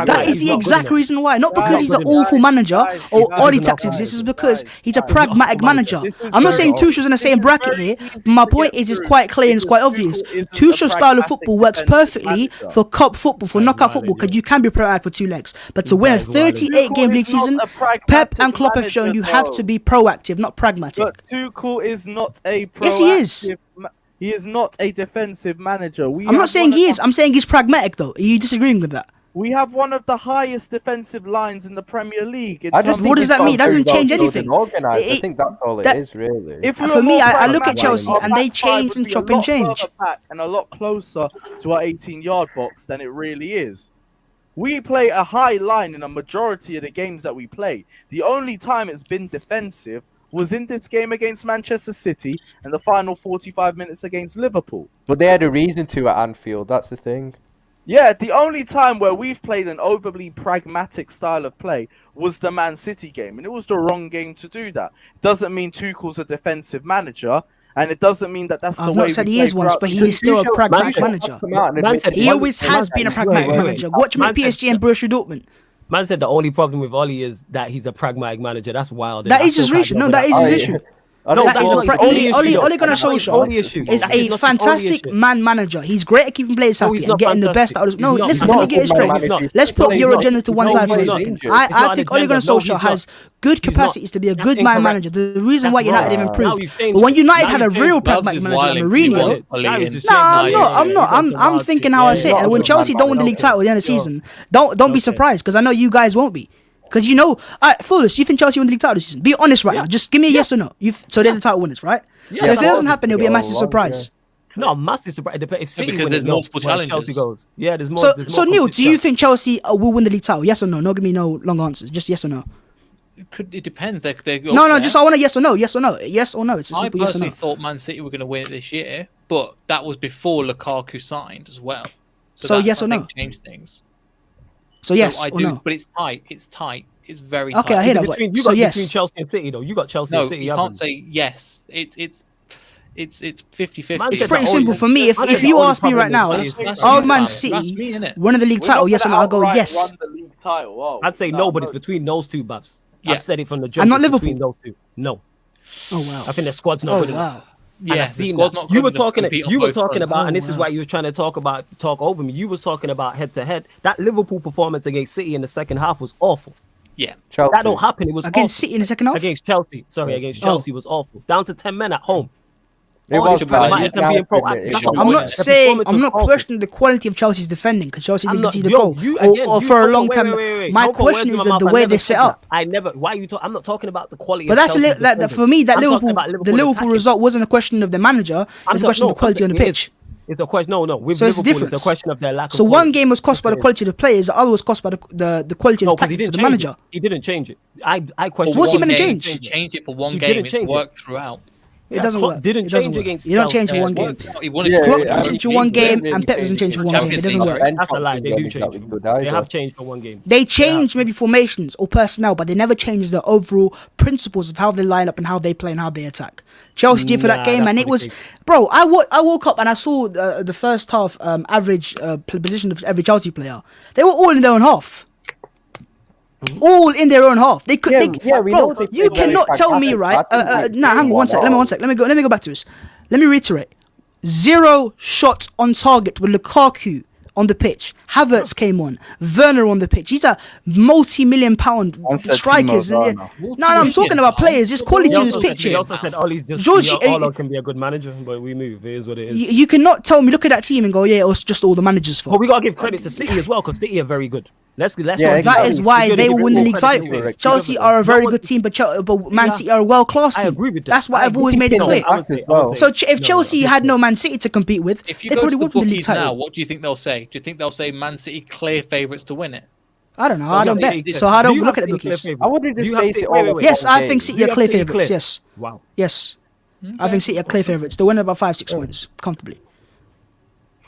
That is the exact reason why. Not because he's an awful manager or Ollie tactics. This is because he's a pragmatic manager. I'm not saying Tuchel's in the same bracket here. My point is, it's quite clear and it's quite obvious. Tuchel's style of football works perfectly for cup football, for knockout football, because you can be pragmatic for 2 legs. But to win a 38-game league season, Pep and Klopp have shown you have to be proactive, not pragmatic. But Tuchel is not a proactive. Yes, he is. He is not a defensive manager. I'm not saying he is. I'm saying he's pragmatic, though. Are you disagreeing with that? We have one of the highest defensive lines in the Premier League. What does that mean? It doesn't change anything. I think that's all it is, really. For me, I look at Chelsea and they change and chop and change. And a lot closer to our 18-yard box than it really is. We play a high line in a majority of the games that we play. The only time it's been defensive was in this game against Manchester City and the final 45 minutes against Liverpool. But they had a reason to at Anfield, that's the thing. Yeah, the only time where we've played an overly pragmatic style of play was the Man City game, and it was the wrong game to do that. It doesn't mean Tuchel's a defensive manager, and it doesn't mean that that's the way. I've not said he is once, but he is still a pragmatic manager. He always has been a pragmatic manager. Watch him at PSG and Borussia Dortment. Man said the only problem with Ollie is that he's a pragmatic manager. That's wild. That is his issue. No, that is his issue. No, that's not his only issue. Ole Gunnar Solskjaer is a fantastic man manager. He's great at keeping players happy and getting the best out of. No, listen, let me get it straight. Let's put your agenda to one side for a second. I think Ole Gunnar Solskjaer has good capacities to be a good man manager. The reason why United have improved, but when United had a real pragmatic manager, Mourinho. No, I'm thinking how I say it. And when Chelsea don't win the league title at the end of the season, don't be surprised, because I know you guys won't be. Because you know, Flawless, you think Chelsea win the league title this season? Be honest right now. Just give me a yes or no. So they're the title winners, right? So if it doesn't happen, it'll be a massive surprise. No, massive surprise. If City because there's multiple challenges. Chelsea goes. Yeah, there's more. So Neil, do you think Chelsea will win the league title? Yes or no? No, give me no long answers. Just yes or no. It depends. No. Just I want a yes or no. Yes or no. Yes or no. It's a simple yes or no. I personally thought Man City were going to win it this year, but that was before Lukaku signed as well. So yes or no. Changed things. So yes or no. But it's tight. It's tight. It's very tight. Okay, I hear that. You got between Chelsea and City, though. You got Chelsea and City. No, you can't say yes. It's 50-50. It's pretty simple for me. If you ask me right now, are Man City winning the league title? Yes or no? I'll go yes. I'd say no, but it's between those two, Babs. I've said it from the jump. And not Liverpool. Between those two. No. Oh wow. I think the squad's not good enough. Yeah, the squad's not good. You were talking about, and this is why you were trying to talk over me. You was talking about head to head. That Liverpool performance against City in the second half was awful. Yeah, Chelsea. That don't happen. It was against City in the second half. Against Chelsea, Chelsea was awful. Down to 10 men at home. I'm not saying, I'm not questioning the quality of Chelsea's defending, because Chelsea didn't concede the goal or for a long time. My question is that the way they set up. Why are you talking? I'm not talking about the quality. But that's for me. That the Liverpool result wasn't a question of the manager. It's a question of the quality on the pitch. It's a question. No. With so Liverpool, it's a question of their lack of. So one game was cost by the quality of the players. The other was cost by the quality of the tactics of the manager. He didn't change it. I question. What's he going to change? He changed it for one game. It worked throughout. It doesn't work. Didn't change against. You don't change for one game. Klopp doesn't change for one game, and Pep doesn't change for one game. It doesn't work. That's a lie. They do change. They have changed for one game. They change maybe formations or personnel, but they never change the overall principles of how they line up and how they play and how they attack. Chelsea did for that game, and it was, bro. I woke up and I saw the first half average position of every Chelsea player. They were all in their own half. all in their own half. They could. we know Bro, they you played cannot very tell me, right? pragmatic. Hang on one sec. Let me go back to this. Let me reiterate. 0 shots on target with Lukaku on the pitch. Havertz came on. Werner on the pitch. These are multi-million-pound strikers. No, I'm talking about players. There's quality in this pitch. He also said Ollie's just George, Olo can be a good manager, but we move. It is what it is. You cannot tell me. Look at that team and go, yeah, it was just all the managers' fault. But we gotta give credit to City as well, because City are very good. Let's Yeah, not That is why we they gotta will give win the all league credit to title. City. Chelsea are a very good team, but Man City are a world-class I team. agree with that. That's what I I've always made it agree. clear. I would say- I would So say- if Chelsea had no Man City to compete with, If you they go to probably the would win the league bookies now, title. what do you think they'll say? Do you think they'll say Man City clear favourites to win it? I don't know. I don't City- bet. So I Do don't you look have at the City clear bookies. favourites? I wouldn't Do just you have base City- it wait, all wait, off wait. Yes, one I think game. City You are have clear City favourites. clear. Yes. Wow. Yes. I think City are clear favourites. They'll win about 5-6 points comfortably.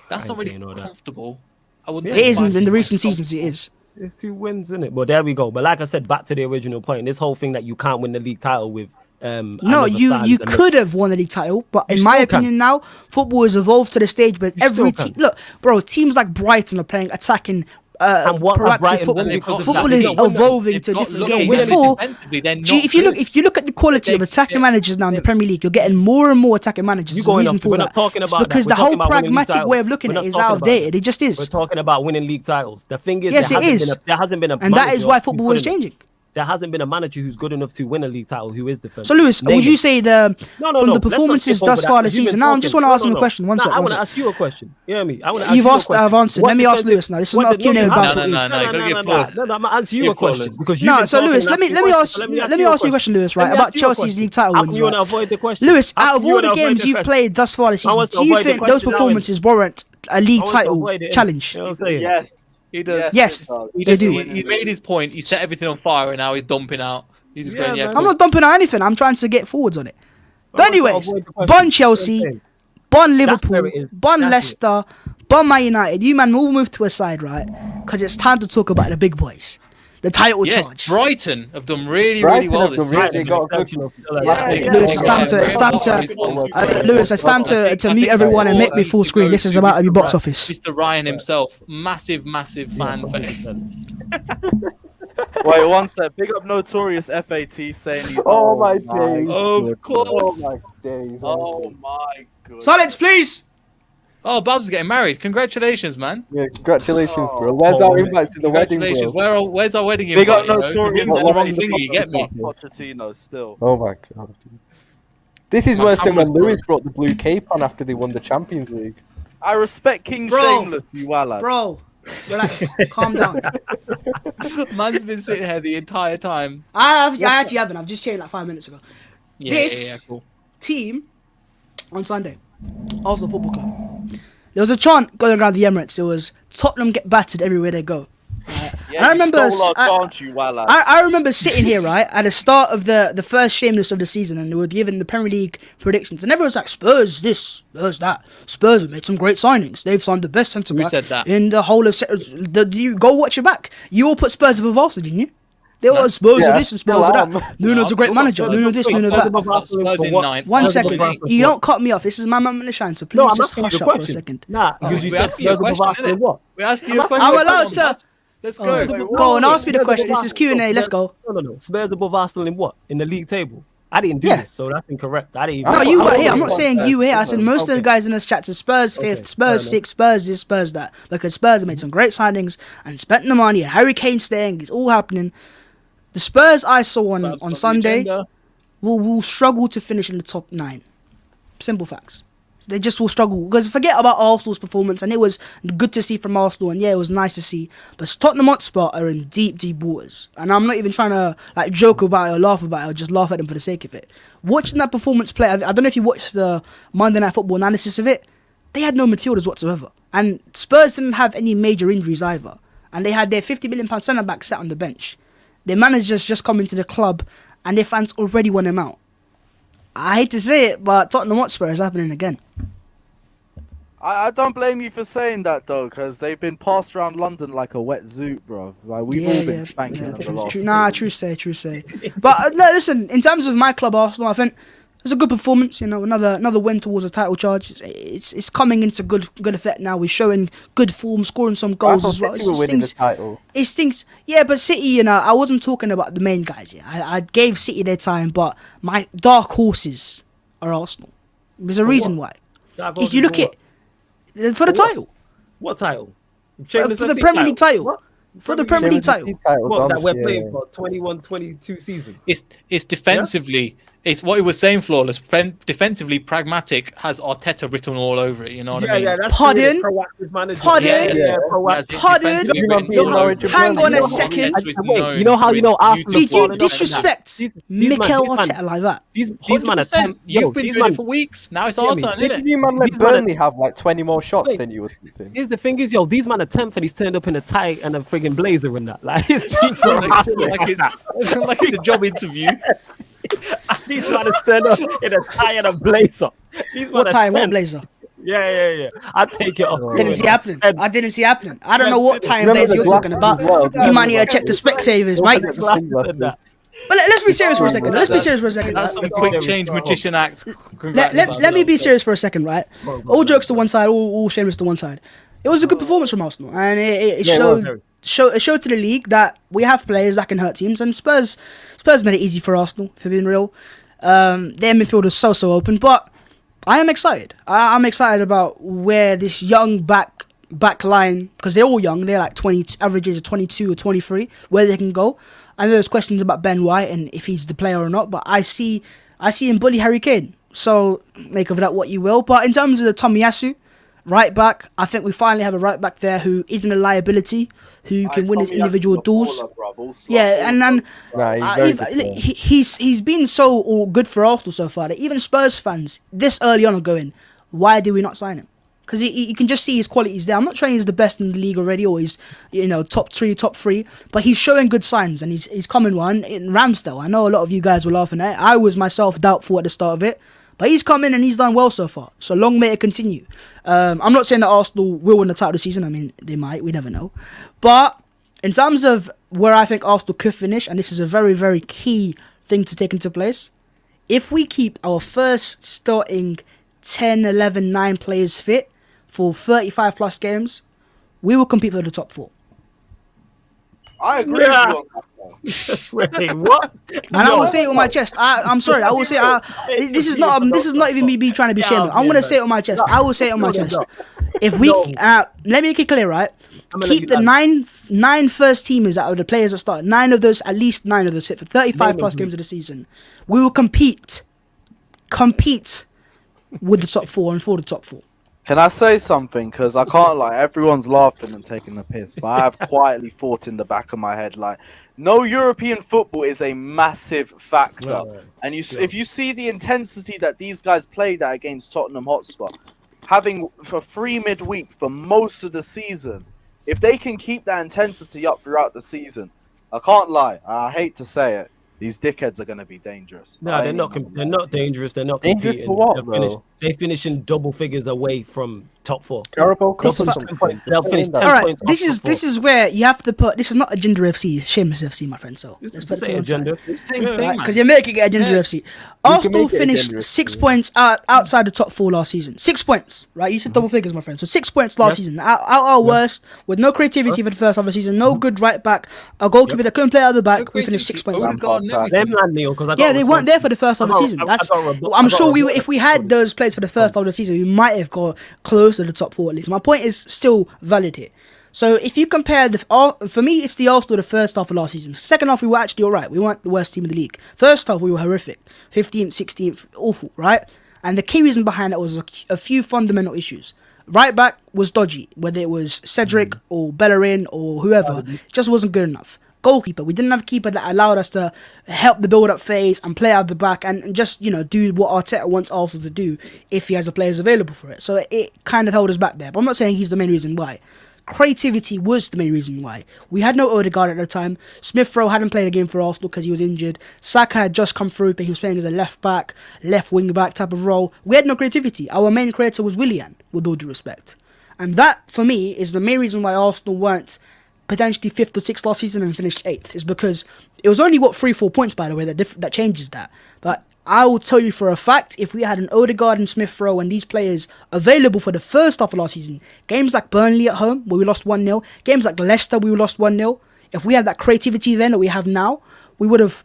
That's I not ain't really saying all that. comfortable. I wouldn't It say is in the 5-6 recent points seasons. It is. It's 2 wins, isn't it? But there we go. But like I said, back to the original point. This whole thing that you can't win the league title with. No, another you styles and could have won the league title, but You in my still can. opinion now, football has evolved to the stage where You every still team. can. Look, bro, teams like Brighton are playing attacking. And what have Proactive Brighton football. won because of Football that? is They've not won them. evolving They've to a got different lucky. game. Winning Before, defensively, they're not if you look at the quality of attacking managers now in the Premier League, you're getting more and more attacking managers. You There's a going reason off- for we're that. not talking It's about that. because We're the talking whole about winning league pragmatic titles. way of looking We're at not it is talking about outdated. that. It just We're is, talking about winning league titles. The thing is, Yes, there it hasn't is. been a- there hasn't been a and that is manager why who's football good is enough- changing. There hasn't been a manager who's good enough to win a league title who is defensive. So, Lewis, Name would you him. say from No, the let's not performances skip over thus that, far this because you've season? been Now, I just want to talking- ask him a question. One No, sec. I One want to sec. ask you a question. You hear me? I want to ask You've you a asked, question. I've answered. What Let me ask defensive- Lewis now. This is what not a the- Q&A you about haven't. football. No, you're gonna get flowers. No, I'm gonna answer you a Give flowers. question because No, you've been so talking Lewis, and let me asking ask questions. you Let let me ask you a question, Lewis, right, Let me about ask you a Chelsea's question. league title How wins, come you want right? to avoid the question? Lewis, How out come of you all wanna the avoid games the you've question? played thus far this I season, want to do you avoid the think those question now, innit? performances warrant a league I want to title avoid it, innit? challenge? You know what I'm saying? Yes. He does. Yes. it does. He They just do. he made his point. He set everything on fire, and now he's dumping out. He's just Yeah, going, yeah, man. cool. I'm not dumping out anything. I'm trying to get forwards on it. But I want to anyways, avoid the question. bun You Chelsea, know what I'm saying? bun That's where Liverpool, it is. bun That's Leicester, bun Man United. You man, we'll move to a side, right? Because it's time to talk about the big boys, the title Yes, charge. Brighton have done really, Brighton well have this done season. really- they got a good- Lewis, it's time to, Lewis, it's time to mute everyone and make me full screen. This is about to be box office. Mr. Ryan himself, massive fan for Wait, one sec. Big up Notorious FAT saying. Oh my days. Of course. Oh my days. Oh honestly. my god. Silence, please. Oh, Babs getting married. Congratulations, man. Yeah, congratulations, bro. Where's our invites to the wedding, Congratulations. bro? Where's our wedding Big up invite? You know? Notorious You're getting the wrong FAT. thingy, you get me? Pochettino still. Oh my god. This is My worse than when camera's Lewis brought the blue cape on after they won the Champions League. I respect King Bro. Shameless, you wallad. Bro, relax, calm down. Man's been sitting here the entire time. I actually haven't. I've just changed like 5 minutes ago. Yeah, This- yeah, cool. Team on Sunday, Arsenal Football Club. There was a chant going around the Emirates. It was Tottenham get battered everywhere they go. Yeah, I remember- you stole I- our chance, you wallad. I remember sitting here, right, at the start of the first Shameless of the season, and they were giving the Premier League predictions, and everyone was like, Spurs this, Spurs that. Spurs have made some great signings. They've signed the best centre Who back said that? in the whole of... You go watch it back. You all put Spurs above Arsenal, didn't you? They were Spurs Yeah. of this and Spurs of that. Nuno's a great manager. Nuno this, Nuno that. Spurs in ninth. One Spurs second. in eighth. You don't cut me off. This is my moment to shine, so please No, I'm just asking you hush the up for a question. second. Nah, because you We're said asking you a Spurs above question, Arsenal innit? what? We're asking you a question. I'm Come allowed on, to- Babs. Let's go. Spurs Go above on, Arsenal. ask me the question. This is Q&A. Let's go. No. Spurs above Arsenal in what? In the league table? I didn't do Yeah. this, so that's incorrect. I didn't even. No, I- you I- were I- here. I'm I- not saying you here. I said most of the Okay. guys in this chat are Spurs Okay, fifth, Spurs fair sixth, Spurs this, Spurs that. Because Spurs have made some great signings and spent the money. Harry Kane staying. It's all happening. The Spurs I saw on Babs got the Sunday agenda. will struggle to finish in the top 9. Simple facts. So they just will struggle. Because forget about Arsenal's performance, and it was good to see from Arsenal, and yeah, it was nice to see. But Tottenham Hotspur are in deep, deep waters. And I'm not even trying to like joke about it or laugh about it or just laugh at them for the sake of it. Watching that performance play, I don't know if you watched the Monday Night Football analysis of it, they had no midfielders whatsoever. And Spurs didn't have any major injuries either. And they had their £50 million centre-back sat on the bench. Their managers just come into the club and their fans already want him out. I hate to say it, but Tottenham Hotspur is happening again. I don't blame you for saying that though, because they've been passed around London like a wet zoot, bro. Like we've all been spanking them the last. True say. But no, listen. In terms of my club, Arsenal, I think was a good performance. You know, another win towards a title charge. It's coming into good effect now. We're showing good form, scoring some goals as well. City were winning the title. It stinks. Yeah, but City, you know, I wasn't talking about the main guys here. I gave City their time, but my dark horses are Arsenal. There's a reason why. If you look at for the title. What title? For the Premier League title. What? For the Premier League title. What, that we're playing for 21-22 season. It's defensively. It's what he was saying, Flawless. Defensively pragmatic has Arteta written all over it. You know what I mean? Yeah, that's Pardon? Proactive manager. Pardon? Pardon? Hang on a second. Wait, you know how Arsenal? Did you disrespect Mikel Arteta like that? These man are 10. You've been doing it for weeks. Now it's our turn, isn't Didn't you man let Burnley have like 20 more shots than you or something? Here's the thing is, these man are 10th and he's turned up in a tie and a friggin' blazer and that. Like, it's like it's a job interview. These man are turned up in a tie and a blazer. What tie? What blazer? Yeah. I take it off. Didn't see happening. I didn't see happening. I don't know what tie and blazer you're talking about. You might need to check the Specsavers, right? But let's be serious for a second. That's some quick change magician act. Let me be serious for a second, right? All jokes to one side, all shameless to one side. It was a good performance from Arsenal, and it showed to the league that we have players that can hurt teams, and Spurs made it easy for Arsenal, for being real. Their midfield was so open, but I am excited. I'm excited about where this young back line, because they're all young, they're like 20, average age of 22 or 23, where they can go. I know there's questions about Ben White and if he's the player or not, but I see him bully Harry Kane. So make of that what you will. But in terms of the Tomiyasu, right back, I think we finally have a right back there who isn't a liability, who can win his individual duels. Yeah, and then he's been so good for Arsenal so far that even Spurs fans this early on are going, why did we not sign him? Because you can just see his qualities there. I'm not saying he's the best in the league already, or he's top three, but he's showing good signs, and he's coming one in Ramsdale. I know a lot of you guys were laughing at it. I was myself doubtful at the start of it, but he's come in and he's done well so far. So long may it continue. I'm not saying that Arsenal will win the title this season. I mean, they might. We never know. But in terms of where I think Arsenal could finish, and this is a very, very key thing to take into place, if we keep our first starting 10, 11, 9 players fit for 35 plus games, we will compete for the top 4. I agree with you on that. Wait, what? And I will say it on my chest. I'm sorry. I will say this is not even me trying to be shameless. I'm gonna say it on my chest. I will say it on my chest. If we let me make it clear, right? Keep the nine first teamers out of the players that start. At least 9 of those hit for 35 plus games of the season. We will compete with the top 4 and for the top 4. Can I say something? Because I can't lie. Everyone's laughing and taking the piss, but I have quietly thought in the back of my head, like, no European football is a massive factor. And if you see the intensity that these guys played at against Tottenham Hotspur, having for free midweek for most of the season, if they can keep that intensity up throughout the season, I can't lie. I hate to say it. These dickheads are going to be dangerous. No, they're not dangerous. They're not dangerous competing. for what, They finish in double figures away from top 4. They'll finish 10 Alright, points. this is where you have to put. This is not Agenda FC, it's Shameless FC, my friend. So let's put it to one side. Because you're making it Agenda FC. Arsenal finished 6 points outside the top 4 last season. 6 points, right? You said double figures, my friend. So 6 points last season. Our worst, with no creativity for the first half of the season, no good right back, a goalkeeper that couldn't play out of the back. We finished 6 points. They weren't there for the first half of the season. I'm sure if we had those players for the first half of the season, we might have got close to the top 4 at least. My point is still valid here. So if you compare for me, it's the Arsenal the first half of last season. Second half, we were actually alright. We weren't the worst team in the league. First half, we were horrific. 15th, 16th, awful, right? And the key reason behind that was a few fundamental issues. Right back was dodgy, whether it was Cedric or Bellerin or whoever, just wasn't good enough. Goalkeeper, we didn't have a keeper that allowed us to help the build-up phase and play out the back and just, do what Arteta wants Arsenal to do if he has the players available for it. So it kind of held us back there. But I'm not saying he's the main reason why. Creativity was the main reason why. We had no Odegaard at the time. Smith-Rowe hadn't played a game for Arsenal because he was injured. Saka had just come through, but he was playing as a left back, left wing back type of role. We had no creativity. Our main creator was Willian, with all due respect. And that, for me, is the main reason why Arsenal weren't potentially 5th or 6th last season and finished 8th. Is because it was only 3-4 points, by the way, that changes that. But I will tell you for a fact, if we had an Odegaard and Smith Rowe and these players available for the first half of last season, games like Burnley at home, where we lost 1-0, games like Leicester, we lost 1-0, if we had that creativity then that we have now, we would have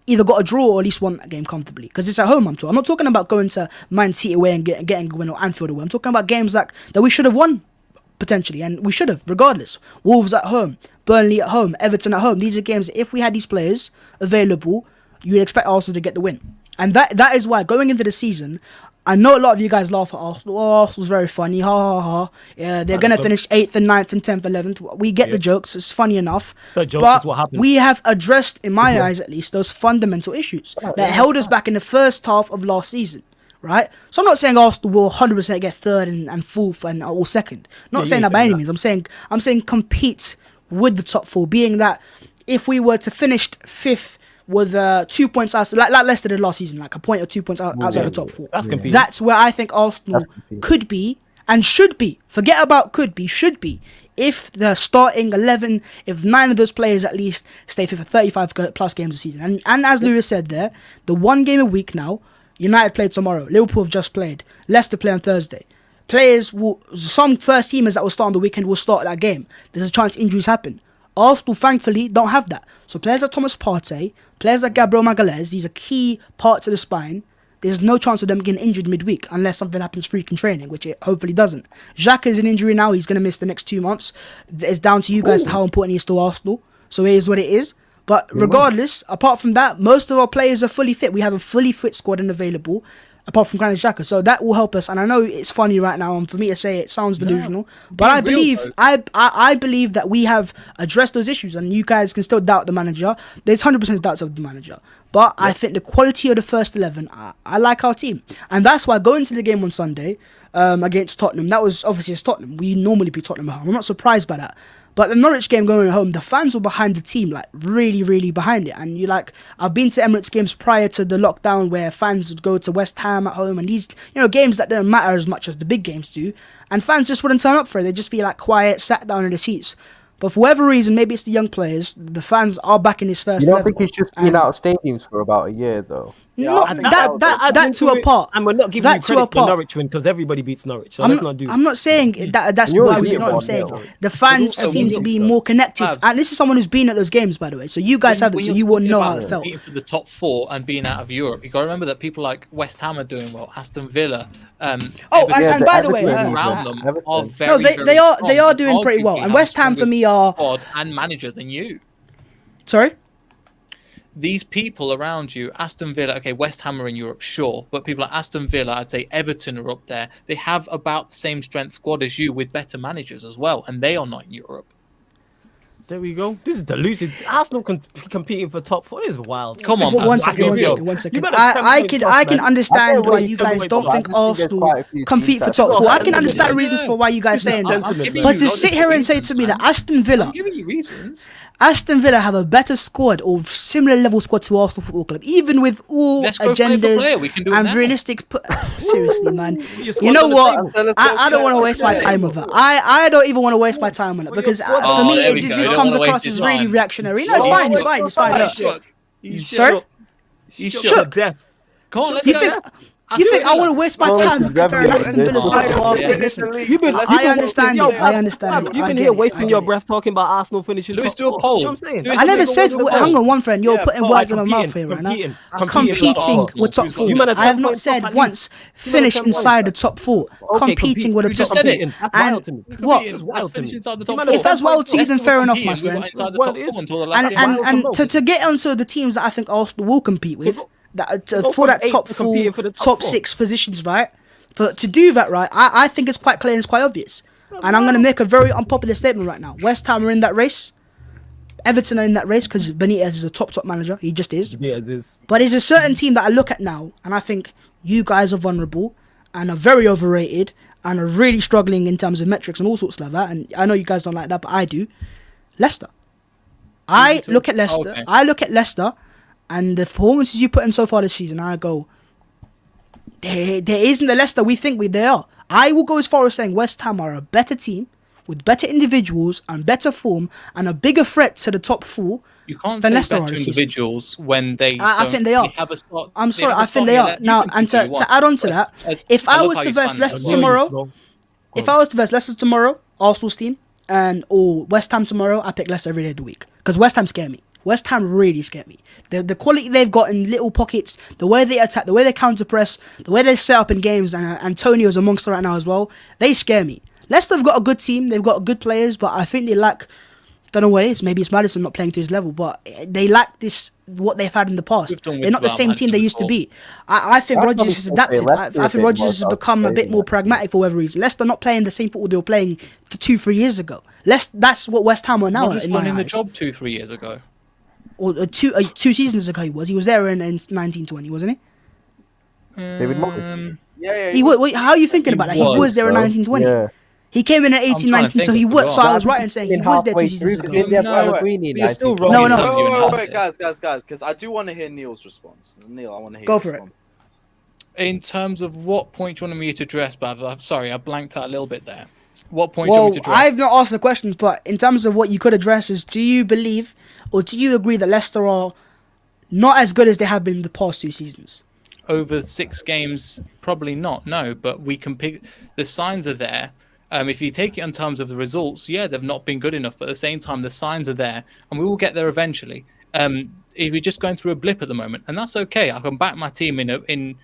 either got a draw or at least won that game comfortably. Because it's at home, I'm not talking about going to Man City away and getting a win or Anfield away. I'm talking about games like that we should have won, potentially, and we should have, regardless. Wolves at home, Burnley at home, Everton at home. These are games that if we had these players available, you would expect Arsenal to get the win. And that is why, going into the season, I know a lot of you guys laugh at Arsenal. Oh, Arsenal's very funny. Ha ha ha. Yeah, they're going to finish 8th and 9th and 10th, 11th. We get the jokes. It's funny enough. The jokes but is what happens. we have addressed, in my eyes at least, those fundamental issues that held us back in the first half of last season. Right? So I'm not saying Arsenal will 100% get 3rd and 4th and or 2nd. Not saying that by any means. I'm saying compete with the top 4, being that if we were to finish 5th with 2 points outside, like Leicester did last season, like a point or 2 points outside the top 4. That's where I think Arsenal could be and should be. Forget about could be, should be. If the starting 11, if 9 of those players at least stay fit for 35 plus games a season. And as Lewis said there, the 1 game a week now, United play tomorrow, Liverpool have just played, Leicester play on Thursday. Some first teamers that will start on the weekend will start that game. There's a chance injuries happen. Arsenal, thankfully, don't have that. So players like Thomas Partey, players like Gabriel Magalhaes, these are key parts of the spine. There's no chance of them getting injured midweek unless something happens freaking training, which it hopefully doesn't. Xhaka is an injury now. He's going to miss the next 2 months. It's down to you guys how important he is to Arsenal. So it is what it is. But regardless, apart from that, most of our players are fully fit. We have a fully fit squad and available, apart from Granit Xhaka. So that will help us. And I know it's funny right now, and for me to say it sounds delusional, but I believe I believe that we have addressed those issues, and you guys can still doubt the manager. There's 100% doubts of the manager. But I think the quality of the first 11, I like our team. And that's why going to the game on Sunday against Tottenham, that was obviously it's Tottenham. We normally beat Tottenham at home. I'm not surprised by that. But the Norwich game going home, the fans were behind the team, like really, really behind it. And I've been to Emirates games prior to the lockdown where fans would go to West Ham at home and these, games that don't matter as much as the big games do. And fans just wouldn't turn up for it. They'd just be like quiet, sat down in the seats. But for whatever reason, maybe it's the young players, the fans are back in his first You don't level. think he's just been out of stadiums for about a year, though? No, that to a part. And we're not giving you credit for Norwich win because everybody beats Norwich. So let's not do. I'm not saying that's why we. You know what I'm saying? The fans seem to be more connected, and this is someone who's been at those games, by the way. So you guys haven't, so you won't know how it felt. Beating for the top 4 and being out of Europe, you got to remember that people like West Ham are doing well, Aston Villa. And by the way, around them are very, they are doing pretty well, and West Ham for me are and manager than you. Sorry. These people around you, Aston Villa, okay, West Ham are in Europe, sure, but people like Aston Villa, I'd say Everton are up there. They have about the same strength squad as you with better managers as well, and they are not in Europe. There we go. This is delusion. Arsenal competing for top 4 is wild. Come on, one second. I can understand why you guys don't think Arsenal compete for top 4. I can understand reasons for why you guys saying that. But to sit here and say to me that Aston Villa, I'm giving you reasons. Aston Villa have a better squad or similar level squad to Arsenal Football Club, even with all agendas and realistic. Seriously, man. You know what? I don't want to waste my time with it. I don't even want to waste my time on it because for me it just comes across as really reactionary. No, it's fine. It's fine. Sorry? You shook. Come on, let's go. You think I want to waste my time comparing Aston Villa's squad to Arsenal? Listen, I understand. You've been here wasting your breath talking about Arsenal finishing top 4. Do a poll. You know what I'm saying? I never said. Hang on, one friend. You're putting words in my mouth here right now. Competing with top 4. I have not said once finish inside the top 4. Competing with the top 4. And what? If that's wild to you, then fair enough, my friend. And to get onto the teams that I think Arsenal will compete with. For that top 4, top 6 positions, right? To do that, right, I think it's quite clear and it's quite obvious. And I'm going to make a very unpopular statement right now. West Ham are in that race. Everton are in that race because Benitez is a top manager. He just is. But there's a certain team that I look at now and I think you guys are vulnerable and are very overrated and are really struggling in terms of metrics and all sorts like that. And I know you guys don't like that, but I do. Leicester. I look at Leicester. And the performances you put in so far this season, I go, there isn't the Leicester we think they are. I will go as far as saying West Ham are a better team with better individuals and better form and a bigger threat to the top 4. You can't Then say Leicester are better this season. individuals when they. I think they are. Have a start, I'm sorry, have a I think start they here are. that you Now, can and do what you to want. add on to that, if I love was how to you verse stand Leicester there. tomorrow, if I was to verse Leicester tomorrow, Arsenal's team, or West Ham tomorrow, I pick Leicester every day of the week. Because West Ham scare me. West Ham really scare me. The quality they've got in little pockets, the way they attack, the way they counter press, the way they set up in games, and Antonio's a monster right now as well, they scare me. Leicester have got a good team, they've got good players, but I think they lack, don't know what it is, maybe it's Maddison not playing to his level, but they lack this, what they've had in the past. They're not the same team they used to be. I think Rodgers has adapted. I think Rodgers has become a bit more pragmatic for whatever reason. Leicester not playing the same football they were playing 2-3 years ago. That's what West Ham are now in my eyes. in the job 2-3 years ago. Or two seasons ago he was. He was there in 1920, wasn't he? David Moyes. Yeah. He was. How are you thinking about that? He was there in 1920. Yeah. He came in at 18-19, so he was. So I was right in saying he was there 2 seasons ago. You're still wrong. No. Wait, guys, because I do want to hear Neil's response. Neil, I want to hear. Go for it. In terms of what point you wanted me to address, Bav, I'm sorry, I blanked out a little bit there. What point do you want me to address? I've not asked the questions, but in terms of what you could address is, do you believe or do you agree that Leicester are not as good as they have been in the past 2 seasons? Over 6 games, probably not, no, but we can pick, the signs are there. If you take it in terms of the results, yeah, they've not been good enough, but at the same time, the signs are there, and we will get there eventually. If we're just going through a blip at the moment, and that's okay, I can back my team in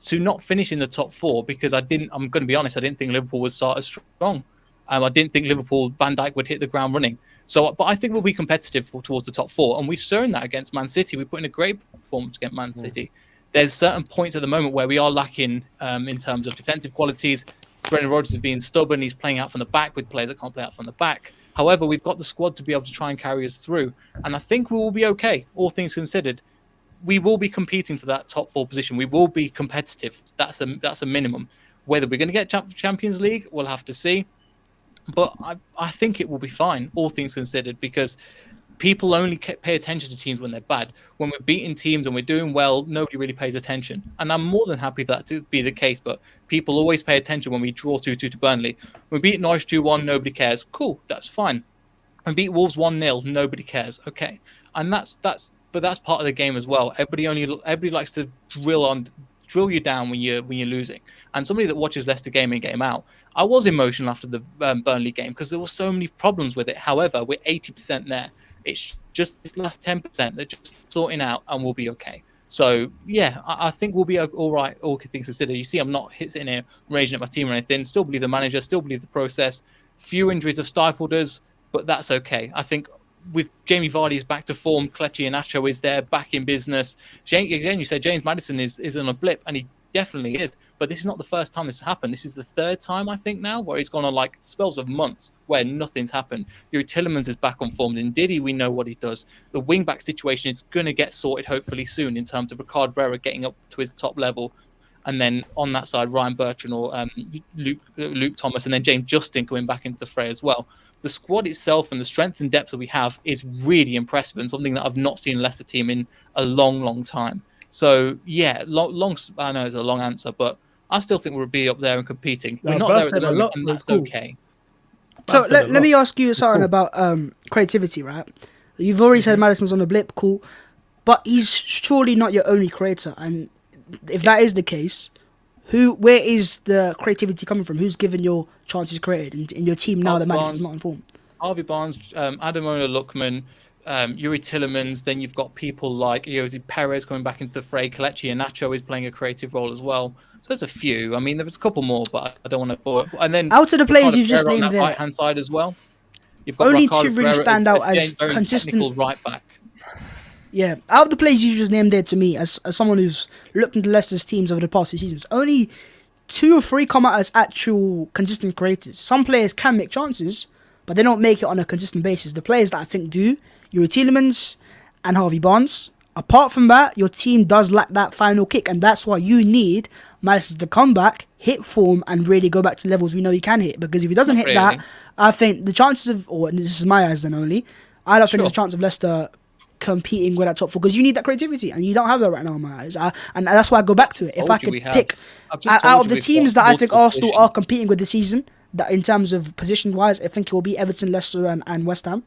to not finish in the top 4, because I'm going to be honest, I didn't think Liverpool would start as strong. I didn't think Liverpool, Van Dijk would hit the ground running. But I think we'll be competitive towards the top 4, and we've shown that against Man City. We put in a great performance against Man City. There's certain points at the moment where we are lacking in terms of defensive qualities. Brendan Rodgers is being stubborn. He's playing out from the back with players that can't play out from the back. However, we've got the squad to be able to try and carry us through, and I think we will be okay, all things considered. We will be competing for that top 4 position. We will be competitive. That's a minimum. Whether we're going to get Champions League, we'll have to see. But I think it will be fine, all things considered, because people only pay attention to teams when they're bad. When we're beating teams and we're doing well, nobody really pays attention. And I'm more than happy for that to be the case, but people always pay attention when we draw 2-2 to Burnley. When we beat Norwich 2-1, nobody cares. Cool, that's fine. When we beat Wolves 1-0, nobody cares. Okay. And that's part of the game as well. Everybody likes to drill you down when you're losing. And somebody that watches Leicester game in, game out, I was emotional after the Burnley game because there were so many problems with it. However, we're 80% there. It's just this last 10% that just sorting out, and we'll be okay. So yeah, I think we'll be all right, all things considered. You see, I'm not sitting here raging at my team or anything. Still believe the manager, still believe the process. Few injuries have stifled us, but that's okay. I think with Jamie Vardy is back to form, Kelechi Iheanacho is there, back in business. Again, you said James Maddison is on a blip, and he definitely is. But this is not the first time this has happened. This is the 3rd time, I think, now, where he's gone on like spells of months where nothing's happened. Yuri Tillemans is back on form. And Diddy, we know what he does. The wing-back situation is going to get sorted hopefully soon in terms of Ricardo Pereira getting up to his top level. And then on that side, Ryan Bertrand or Luke Thomas, and then James Justin coming back into the fray as well. The squad itself and the strength and depth that we have is really impressive and something that I've not seen a Leicester team in a long, long time. So, yeah, long. I know it's a long answer, but I still think we'll be up there and competing. We're not there at the moment, and that's okay. So let me ask you something about creativity, right? You've already said Maddison's on a blip, cool. But he's surely not your only creator. And if that is the case, where is the creativity coming from? Who's given your chances created in your team now that Maddison's not informed? Harvey Barnes, Ademola Lookman, Yuri Tillemans, then you've got people like Jose Perez coming back into the fray. Kelechi Iheanacho is playing a creative role as well. So there's a few. I mean, there was a couple more, but I don't want to. And then out of the players you've just named on that there, right hand side as well. You've got only Ricardo 2 really Pereira stand out as consistent right back. Yeah, out of the players you just named there, to me, as someone who's looked into Leicester's teams over the past 2 seasons, only 2 or 3 come out as actual consistent creators. Some players can make chances, but they don't make it on a consistent basis. The players that I think do, Yuri Tillemans and Harvey Barnes. Apart from that, your team does lack that final kick, and that's why you need Maddison to come back, hit form, and really go back to levels we know he can hit. Because if he doesn't hit that, I think the chances of, or this is my eyes then only, I don't think there's a chance of Leicester competing with that top 4, because you need that creativity, and you don't have that right now in my eyes. And that's why I go back to it. If I could pick out of the teams that I think Arsenal are competing with this season, that in terms of position-wise, I think it will be Everton, Leicester, and West Ham.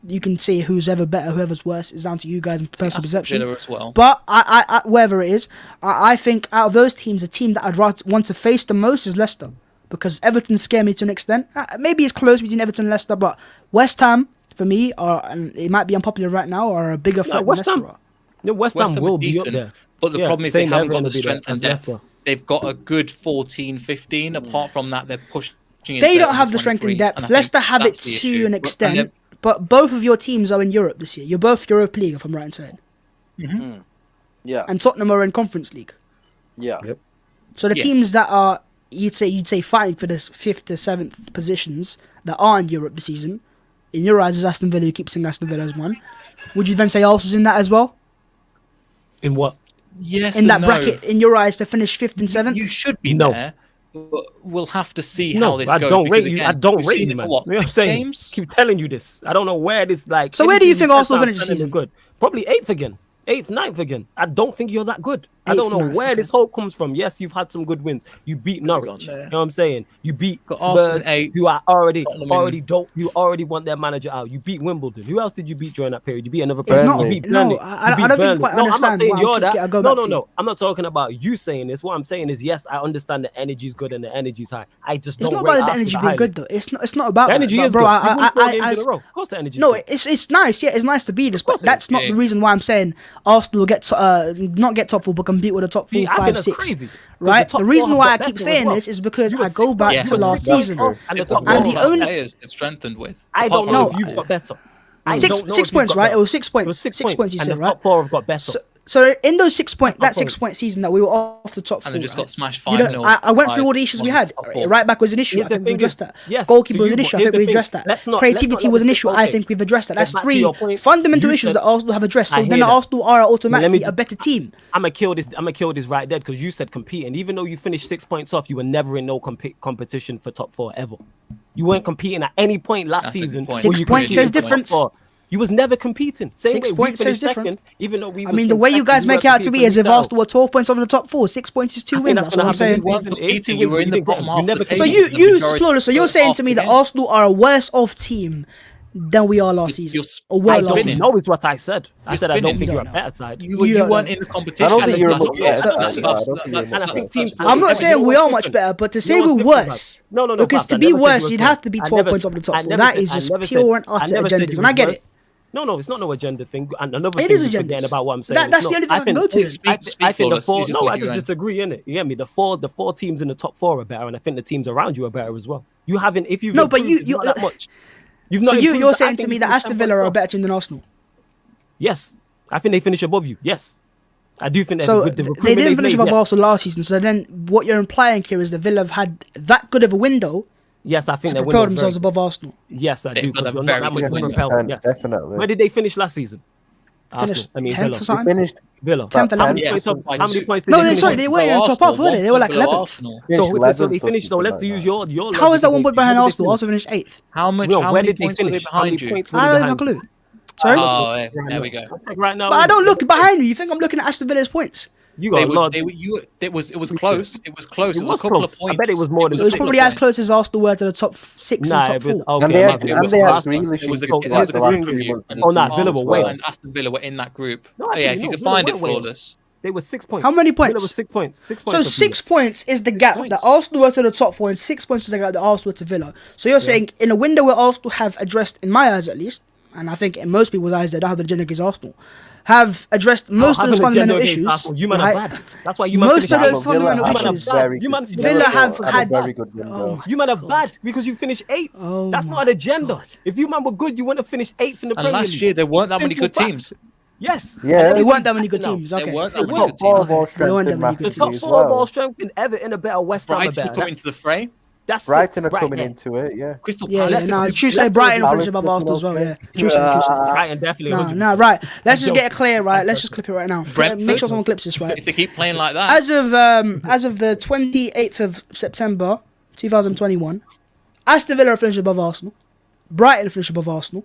You can say who's ever better, whoever's worse. It's down to you guys and personal perception. Villa as well. But I wherever it is, I think out of those teams, the team that I'd want to face the most is Leicester, because Everton scare me to an extent. Maybe it's close between Everton and Leicester, but West Ham for me and it might be unpopular right now, are a bigger threat than Leicester are. No, West Ham will be up there. But the problem is they haven't got the strength and depth. They've got a good 14, 15. Apart from that, they're pushing. They don't have the strength and depth. Leicester have it to an extent. But both of your teams are in Europe this year. You're both Europa League, if I'm right in saying. Mm-hmm. Yeah. And Tottenham are in Conference League. Yeah. Yep. So the teams that are, you'd say fighting for the 5th to 7th positions that are in Europe this season, in your eyes is Aston Villa, you keep saying Aston Villa as one. Would you then say Arsenal's in that as well? In what? Yes. In that bracket, in your eyes, to finish 5th and 7th? You should be there. But we'll have to see how this goes. I don't rate you. I don't rate you, man. You know what I'm saying? Games? Keep telling you this. I don't know where this like. So where do you think Arsenal finish this season? Good. Probably 8th again. 8th, 9th again. I don't think you're that good. I don't know where this hope comes from. Yes, you've had some good wins. You beat Norwich. You know what I'm saying? You beat Spurs, who are already want their manager out. You beat Wimbledon. Who else did you beat during that period? You beat another person. I don't think you quite understand. No. I'm not talking about you saying this. What I'm saying is, yes, I understand the energy's good and the energy's high. I just don't. It's not about the energy being good though. It's not about the energy is good. Of course, the energy. No, it's nice. Yeah, it's nice to be this, but that's not the reason why I'm saying Arsenal will get not get top 4, but compete with a top 4, 5, 6. Right? The reason why I keep saying this is because I go back to last season, and the only players they've strengthened with. I don't know if you've got better. 6 points, right? It was 6 points. 6 points. You said, right? Top 4 have got better. So in those 6 point, that 6 point season that we were off the top 4, and they just got smashed 5-0. I went through all the issues we had. Right back was an issue. I think we addressed that. Goalkeeper was an issue. I think we addressed that. Creativity was an issue. I think we've addressed that. That's 3 fundamental issues that Arsenal have addressed. So then Arsenal are automatically a better team. I'm gonna kill this right dead because you said compete, and even though you finished 6 points off, you were never in no competition for top 4 ever. You weren't competing at any point last season. 6 points says difference. You was never competing. Same 6 way points we says finished different. second, even though we. I mean, the way you guys make it out to me is if Arsenal were 12 points over the top 4, 6 points is 2 wins. That's what I'm saying. You were in the bottom half of the table. So you Flawless. So you're saying to me that Arsenal are a worse off team than we are last season. I don't know is what I said. I said I don't think you're a better side. You weren't in the competition. I don't think you're a better. I'm not saying we are much better, but to say we're worse. No. Because to be worse, you'd have to be 12 points over the top 4. That is just pure and utter agenda. And I get it. No, it's not no agenda thing. And another thing is forgetting about what I'm saying. That's the only thing I can go to. I think the 4. No, I just disagree, innit? You get me? The 4 teams in the top 4 are better, and I think the teams around you are better as well. You haven't. If you've but you not that much. So you're saying to me that Aston Villa are a better team than Arsenal? Yes, I think they finish above you. Yes, I do think. So they didn't finish above Arsenal last season. So then, what you're implying here is that Villa have had that good of a window. Yes, I think they propel themselves above Arsenal. Yes, I do. Because you're not that much window. Yes. Definitely. Where did they finish last season? Finished 10th or something? Finished Villa. 10th. How many points did they finish? Sorry, they weren't in the top half, were they? They were like 11th. So they finished. So let's use your. How is that 1 point behind Arsenal? Also finished 8th. How many points were they behind you? I don't have a clue. Sorry? Oh, there we go. Right now, but I don't look behind me. You think I'm looking at Aston Villa's points? You got a lot. It was close. It was close. It was a couple of points. I bet it was more than. It was probably as close as Arsenal were to the top 6 and top 4. And they had Grealish. Oh, no, Villa were way. And Aston Villa were in that group. Yeah, if you could find it, Flawless. They were 6 points. How many points? Villa was 6 points. 6 points. So 6 points is the gap that Arsenal were to the top 4, and 6 points is the gap that Arsenal were to Villa. So you're saying in a window where Arsenal have addressed, in my eyes at least, and I think in most people's eyes they don't have an agenda against Arsenal, have addressed most of those fundamental issues. You man are bad. That's why you man most of those fundamental issues. Villa have had very good window. You man are bad because you finished 8th. That's not an agenda. If you man were good, you wouldn't have finished 8th in the Premier League. And last year there weren't that many good teams. Yes. Yeah. There weren't that many good teams. Okay. There weren't that many good teams. The top 4 of all strength in Everton are better. West Ham are better. Brighton coming into the fray. That's Brighton are coming into it, yeah. Crystal Palace. Yeah, true say Brighton finish above Arsenal as well, yeah. True say. Brighton definitely. No, right. Let's just get it clear, right? Let's just clip it right now. Make sure someone clips this, right? If they keep playing like that. As of the 28th of September 2021, Aston Villa finished above Arsenal. Brighton finished above Arsenal.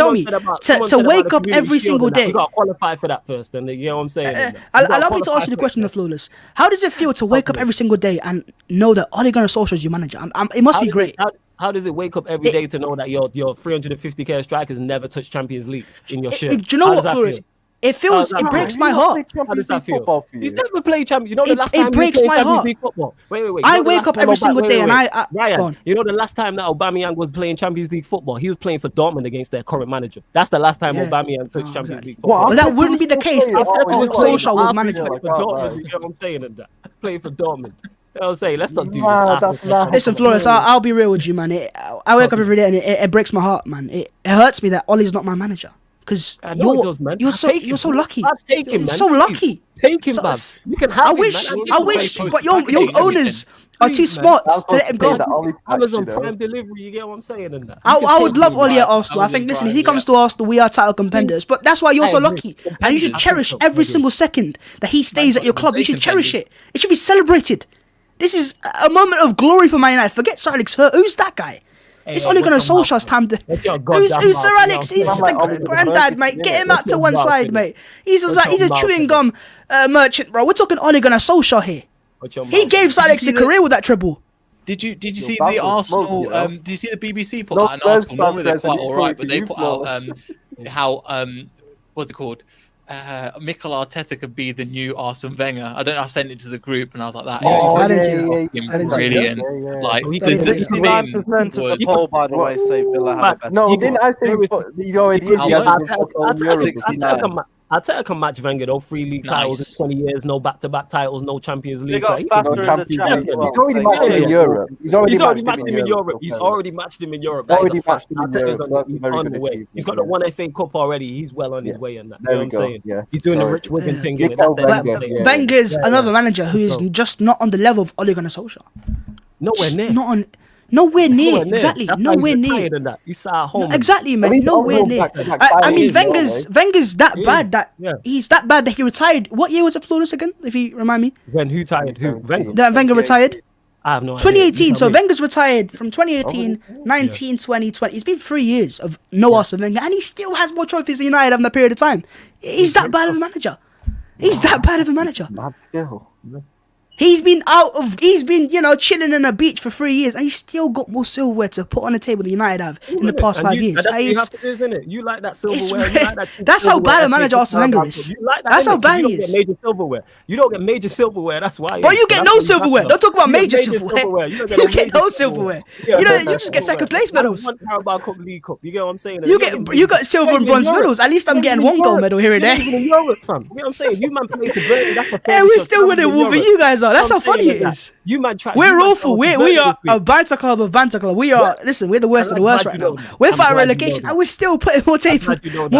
tell me to wake up every single day. We got to qualify for that first, and you know what I'm saying. Allow me to ask you the question, the flawless. How does it feel to wake up every single day and know that Ole Gunnar Solskjaer is your manager? It must be great. How does it wake up every day to know that your 350k strikers never touch Champions League in your shit? Do you know what, Flores? It breaks my heart. How does that feel? He's never played Champions. You know the last time it breaks he played my Champions heart. League football. Wait. I wake up every single day and I Ryan, you know the last time that Aubameyang was playing Champions League football, he was playing for Dortmund against their current manager. That's the last time Aubameyang touched Champions League football. But that wouldn't be the case if Solskjaer was manager. You know what I'm saying? And that playing for Dortmund. You know what I'm saying? Let's not do this. Listen, Flores, I'll be real with you, man. I wake up every day and it breaks my heart, man. It hurts me that Ollie's not my manager. Because you're so lucky. Take him, man. So lucky. Take him, man. You can have him, man. I wish, but your owners are too smart to let him go. Amazon Prime delivery, you get what I'm saying? And that. I would love Ollie at Arsenal. I think, listen, if he comes to Arsenal, we are title contenders. But that's why you're so lucky. And you should cherish every single second that he stays at your club. You should cherish it. It should be celebrated. This is a moment of glory for Man United. Forget Sir Alex. Who's that guy? It's only going to Solskjaer's time. Who's Sir Alex? He's just a granddad, mate. Get him out to one side, mate. He's a chewing gum merchant, bro. We're talking Ole Gunnar Solskjaer here. He gave Sir Alex a career with that treble. Did you see the Arsenal? Did you see the BBC put out an article? Normally they're quite alright, but they put out how what's it called? Mikel Arteta could be the new Arsene Wenger. I don't know. I sent it to the group and I was like, "That is brilliant." Like 69% of the poll, by the way, say Villa have a better. No, didn't I say you already? Arteta can match Wenger though. 3 league titles in 20 years, no back-to-back titles, no Champions League. He's already matched him in Europe. He's already matched him in Europe. He's already matched him in Europe. He's on the way. He's got the 1 FA Cup already. He's well on his way in that. You know what I'm saying? Yeah. He's doing the Rich Wigan thing. Wenger's another manager who is just not on the level of Ole Gunnar Solskjaer. Nowhere near. Nowhere near. Exactly. Nowhere near. He's sat at home. Exactly, man. Nowhere near. I mean, Wenger's that bad that he's that bad that he retired. What year was it, Flawless again? If you remind me. When who tired? Who? Wenger. That Wenger retired. I have no idea. 2018. So Wenger's retired from 2018, 19, 20, 20. It's been 3 years of no Arsene Wenger, and he still has more trophies than United in that period of time. He's that bad of a manager. Mad skill. He's been chilling on a beach for 3 years, and he's still got more silverware to put on the table than United have in the past 5 years. That's what you have to do, isn't it? You like that silverware. That's how bad a manager Arsene Wenger is. That's how bad he is. Major silverware. You don't get major silverware. That's why. But you get no silverware. Don't talk about major silverware. You get no silverware. You just get second place medals. Carabao Cup, League Cup. You get what I'm saying? You got silver and bronze medals. At least I'm getting 1 gold medal here and there. You know what I'm saying? You man play to Burnley. Hey, we're still winning more than you guys are. That's how funny it is. We're awful. We are a banter club of banter club. We are. Listen, we're the worst of the worst right now. We're fighting relegation, and we're still putting more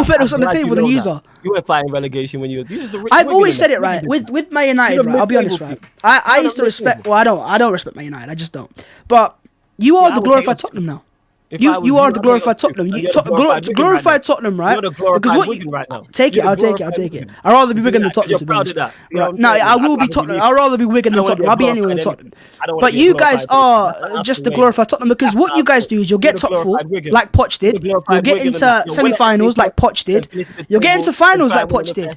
medals on the table than you are. You weren't fighting relegation when you were. I've always said it right with Man United. Right, I'll be honest. Right, I used to respect. Well, I don't respect Man United. I just don't. But you are the glorified Tottenham now. You are the glorified Tottenham. Glorified Tottenham, right? Because what take it, I'll take it. I'd rather be Wigan than Tottenham, to be honest. No, I will be Tottenham. I'd rather be Wigan than Tottenham. I'll be anyone than Tottenham. But you guys are just the glorified Tottenham, because what you guys do is you'll get top 4 like Poch did. You'll get into semi-finals like Poch did. You'll get into finals like Poch did.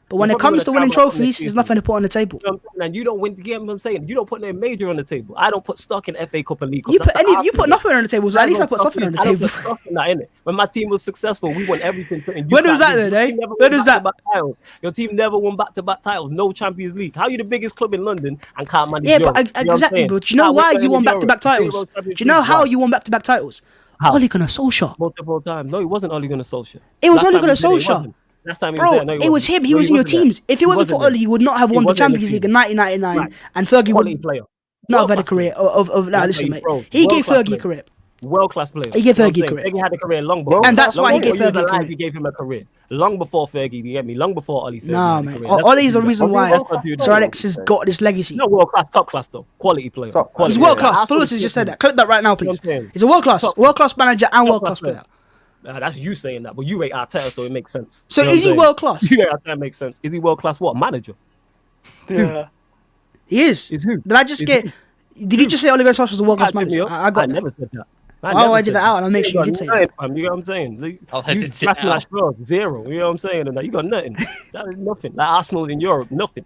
But when it comes to winning trophies, there's nothing to put on the table. And you don't win. Get what I'm saying? You don't put no major on the table. I don't put stock in FA Cup and League Cup. You put nothing on the table. So at least I put something on the table. When my team was successful, we won everything. When was that then, eh? When was that? Your team never won back-to-back titles. No Champions League. How are you the biggest club in London and can't manage Europe? But exactly. But do you know why you won back-to-back titles? Do you know how you won back-to-back titles? Ole Gunnar Solskjaer. Multiple times. No, it wasn't Ole Gunnar Solskjaer. It was Ole Gunnar Solskjaer. Last time it was him. He was in your teams. If it wasn't for Ole, you would not have won the Champions League in 1999. And Fergie would not have had a career listen, mate. He gave Fergie a career. World-class player. He gave Fergie a career. Fergie had a career long before. And that's why he gave Fergie a career. He gave him a career. Long before Fergie, you get me? Long before Ollie Fergie. Nah, man. Ollie is the reason why Sir Alex has got this legacy. Not world-class, top-class though. Quality player. He's world-class. Flawless has just said that. Clip that right now, please. He's a world-class manager and world-class player. That's you saying that, but you rate Arteta, so it makes sense. So is he world-class? You rate Arteta makes sense. Is he world-class what? Manager? Yeah. He is. Is who? Did I just get... Did you just say Ole Gunnar Solskjaer was a world-class manager? I never said that. I did that out and I'll make sure you did say that. You know what I'm saying? You smacked like Spurs, 0. You know what I'm saying? And you got nothing. That is nothing. Like Arsenal in Europe, nothing.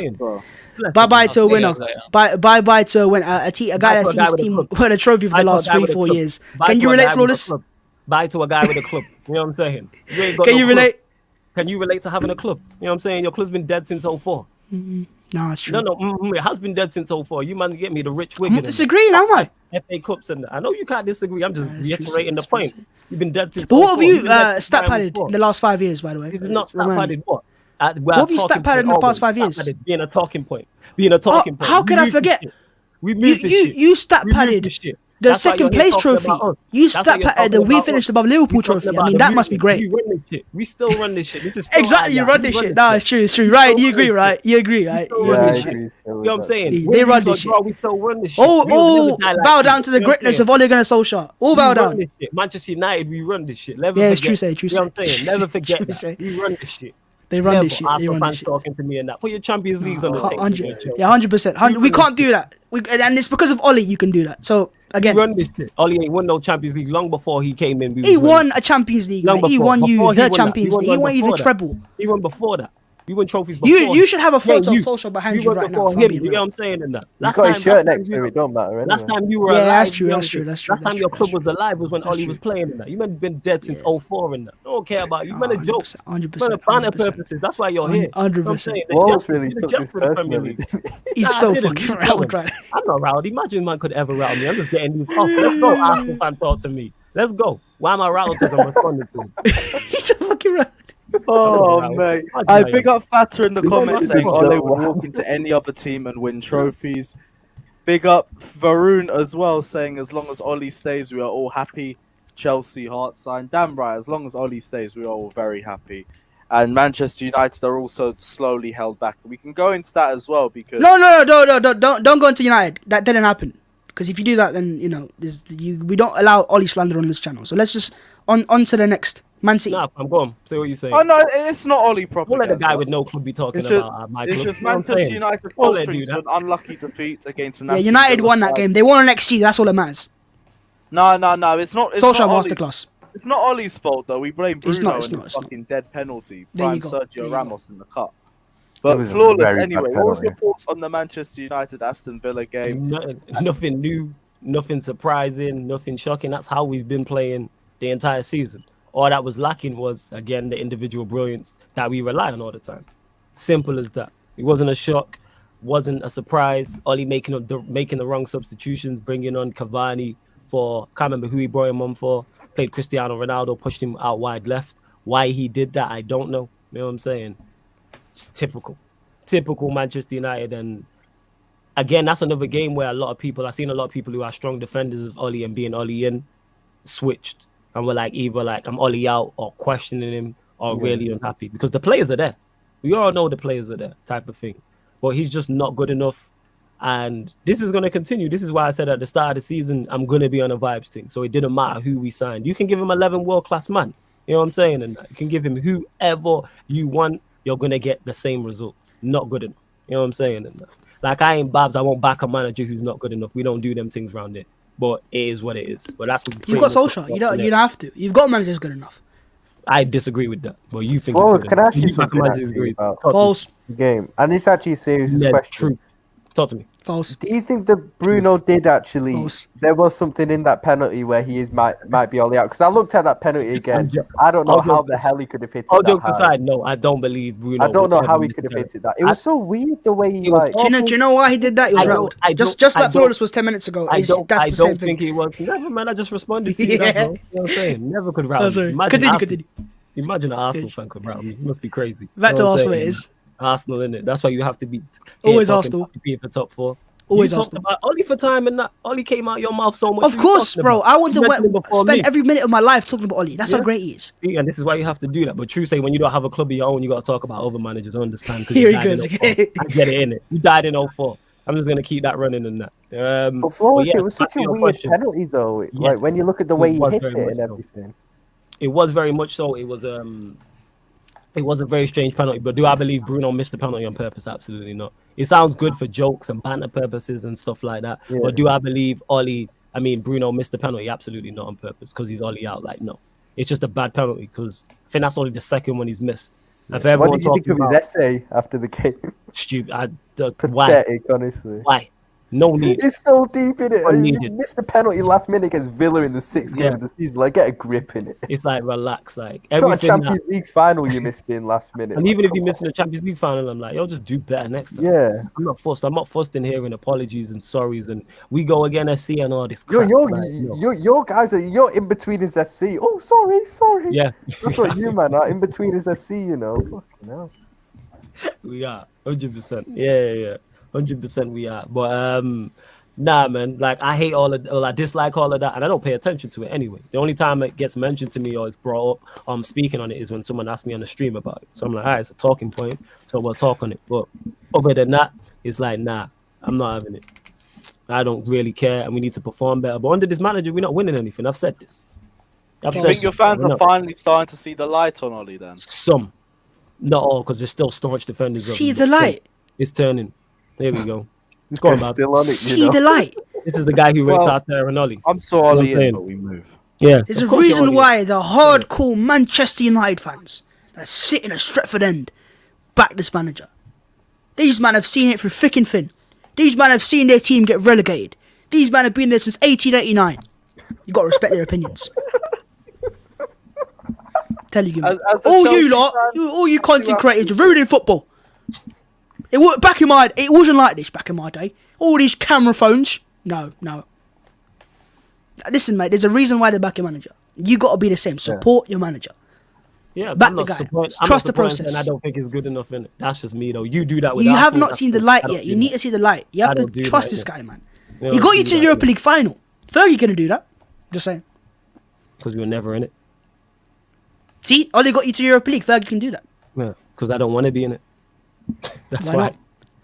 saying. Bye to a see you winner. guys later. Bye to a winner. A guy that's seen his team win a trophy for the last 3-4 years. Can you relate, Flawless? Bye to a guy with a club. You know what I'm saying? You ain't got Can no you club. relate? Can you relate to having a club? You know what I'm saying? Your club's been dead since 04. No, it's true. No, it has been dead since 04. You man get me the rich I'm Wigan. not disagreeing, am I? FA Cups and I know you can't disagree. I'm just reiterating the point. You've been dead since. But what have 04. you stat padded in the last 5 years, by the way? This is not stat padded. What? What have you stat padded in the past 5 years? Being a talking point. Being a talking point. How can I forget? We moved this shit. You stat padded the second place trophy. You stat padded that we finished above Liverpool trophy. I mean, that must be great. We run this shit. We still run this shit. This is Exactly, you run this shit. No, it's true. It's true. Right, you agree, right? You agree, right? Yeah, I agree. You know what I'm saying? They run this shit. We still run this shit. Oh, bow down to the greatness of Ole Gunnar Solskjaer. All bow down. Manchester United, we run this shit. Yeah, it's true. Say, true. You know what I'm saying? Never forget that. We run this shit. They run this shit. They Arsenal run fans this shit. talking to me and that. Put your Champions Leagues on the table. Yeah, 100%. We can't do that. And it's because of Ole you can do that. So again, run this shit. Ole ain't won no Champions League long before he came in. He won a Champions League. He won you the Champions League. He won you the treble. He won before that. We won trophies before. You should have a photo of Solskjaer behind you right now. You know what I'm saying? In that. You got his shirt next to it. Don't matter. Anyway. Last time you were alive. That's true. Last time your club was alive was when Ole was playing in that. You men been dead since 04 in that. I don't care about you. Men are jokes. 100%. Men are banner purposes. That's why you're here. 100%. Wolves really took this personally. He's so fucking riled right. I'm not riled. Imagine man could ever rile me. I'm just getting these off. Let's go, Arsenal fan, talk to me. Let's go. Why am I riled? Because I'm responding to him. He's so fucking riled. Oh, mate. I big up Fatter in the comments saying Ole would walk into any other team and win trophies. Big up Varun as well saying as long as Ole stays, we are all happy. Chelsea heart sign. Damn right, as long as Ole stays, we are all very happy. And Manchester United are also slowly held back. We can go into that as well because... No, don't go into United. That didn't happen. Because if you do that, then, you know, we don't allow Ole slander on this channel. So let's just on to the next. Man City. Nah, I'm going. Say what you say. Oh no, it's not Ole proper. Don't let a guy with no club be talking about my club. It's just Manchester United faltering to an unlucky defeat against an Aston United won that game. They won next year. That's all that matters. No, it's not. It's Solskjaer not masterclass. It's not Ole's fault though. We blame Bruno and his fucking dead penalty. Brian Sergio Ramos in the cup. But flawless anyway. What was your thoughts on the Manchester United Aston Villa game? Nothing new, nothing surprising, nothing shocking. That's how we've been playing the entire season. All that was lacking was, again, the individual brilliance that we rely on all the time. Simple as that. It wasn't a shock, wasn't a surprise. Ole making the wrong substitutions, bringing on Cavani for, can't remember who he brought him on for, played Cristiano Ronaldo, pushed him out wide left. Why he did that, I don't know. You know what I'm saying? It's typical Manchester United. And again, that's another game where I've seen a lot of people who are strong defenders of Ole and being Ole in, switched. And we're either I'm Ole out or questioning him or really unhappy because the players are there. We all know the players are there, type of thing. But he's just not good enough. And this is going to continue. This is why I said at the start of the season, I'm going to be on a vibes thing. So it didn't matter who we signed. You can give him 11 world-class man. You know what I'm saying? And you can give him whoever you want. You're going to get the same results. Not good enough. You know what I'm saying? And I ain't Babs. I won't back a manager who's not good enough. We don't do them things around here. But it is what it is. But that's what you've got Solskjaer. You don't have to. You've got managers good enough. I disagree with that. But you think it's good can I ask you something false game? And it's actually a serious question. True. Talk to me. False. Do you think that Bruno did actually? False. There was something in that penalty where he might be Ole out. Because I looked at that penalty again. I don't know how the hell he could have hit it. All jokes aside, no, I don't believe Bruno. I don't know how he could have hit it that. It was so weird the way he Do you know why he did that? He was riled. Just like Flawless was 10 minutes ago. I don't think he was. Never, man. I just responded to you. That's all. You know what I'm saying? Never could rile me. Continue. Imagine an Arsenal fan could rile me. It must be crazy. Back to Arsenal it is. Arsenal, innit? That's why you have to be always Arsenal. To be in the top 4. Always talked about Ole for time and that. Ole came out your mouth so much. Of course, bro. I want to spend every minute of my life talking about Ole. That's how great he is. See, and this is why you have to do that. But true say, when you don't have a club of your own, you got to talk about other managers. I understand. Here he goes. I get it, innit? You died in 04. I'm just going to keep that running and that. But Flawless, it was such a weird penalty, though. Like, when you look at the way he hit it and everything. It was very much so. It was a very strange penalty. But do I believe Bruno missed the penalty on purpose? Absolutely not. It sounds good for jokes and banter purposes and stuff like that. Yeah. But do I believe Bruno missed the penalty? Absolutely not on purpose because he's Ole out. Like, no. It's just a bad penalty because I think that's only the second one he's missed. Yeah. What did you think of his essay after the game? Stupid. Pathetic, honestly. Why? No need. It's so deep in it. You missed the penalty last minute against Villa in the 6th game of the season. Like, get a grip in it. It's like, relax. Like, it's not a Champions League final you missed in last minute. And even if you missed in the Champions League final, I'm like, just do better next time. Yeah. I'm not fussed in hearing apologies and sorries and we go again FC and all this crap. Your guys you're in between his FC. Oh, sorry. Yeah. That's what you, man, are in between his FC, you know. Fucking hell. We are 100%. Yeah. 100% we are. But nah, man. Like I hate I dislike all of that, and I don't pay attention to it anyway. The only time it gets mentioned to me or it's brought up, speaking on it is when someone asks me on the stream about it. So I'm like, all right, it's a talking point, so we'll talk on it. But other than that, it's like, nah, I'm not having it. I don't really care, and we need to perform better. But under this manager, we're not winning anything. I've said this. Do you think your fans are finally starting to see the light on Ollie then? Some, not all, because there's still staunch defenders. See the light. It's turning. There we go. It's going back. Still on it, See the light. This is the guy who rates Arteta and Ollie. I'm so Ollie in, but we move. Yeah. There's a reason why the hardcore Manchester United fans that sit in a Stretford end back this manager. These men have seen it through thick and thin. These men have seen their team get relegated. These men have been there since 1889. You got to respect their opinions. Tell you, all you content creators are ruining football. It wasn't like this back in my day. All these camera phones. No. Listen, mate. There's a reason why they're backing manager. You got to be the same. Support your manager. Yeah, back the guy. Trust the process. And I don't think it's good enough in it. That's just me though. You do that with you have not seen the light yet. You need to see the light. You have to trust this guy, man. He got you to the Europa League final. Fergie gonna do that. Just saying. Because we were never in it. See, Ollie got you to Europa League. Fergie can do that. Yeah, because I don't want to be in it. That's why.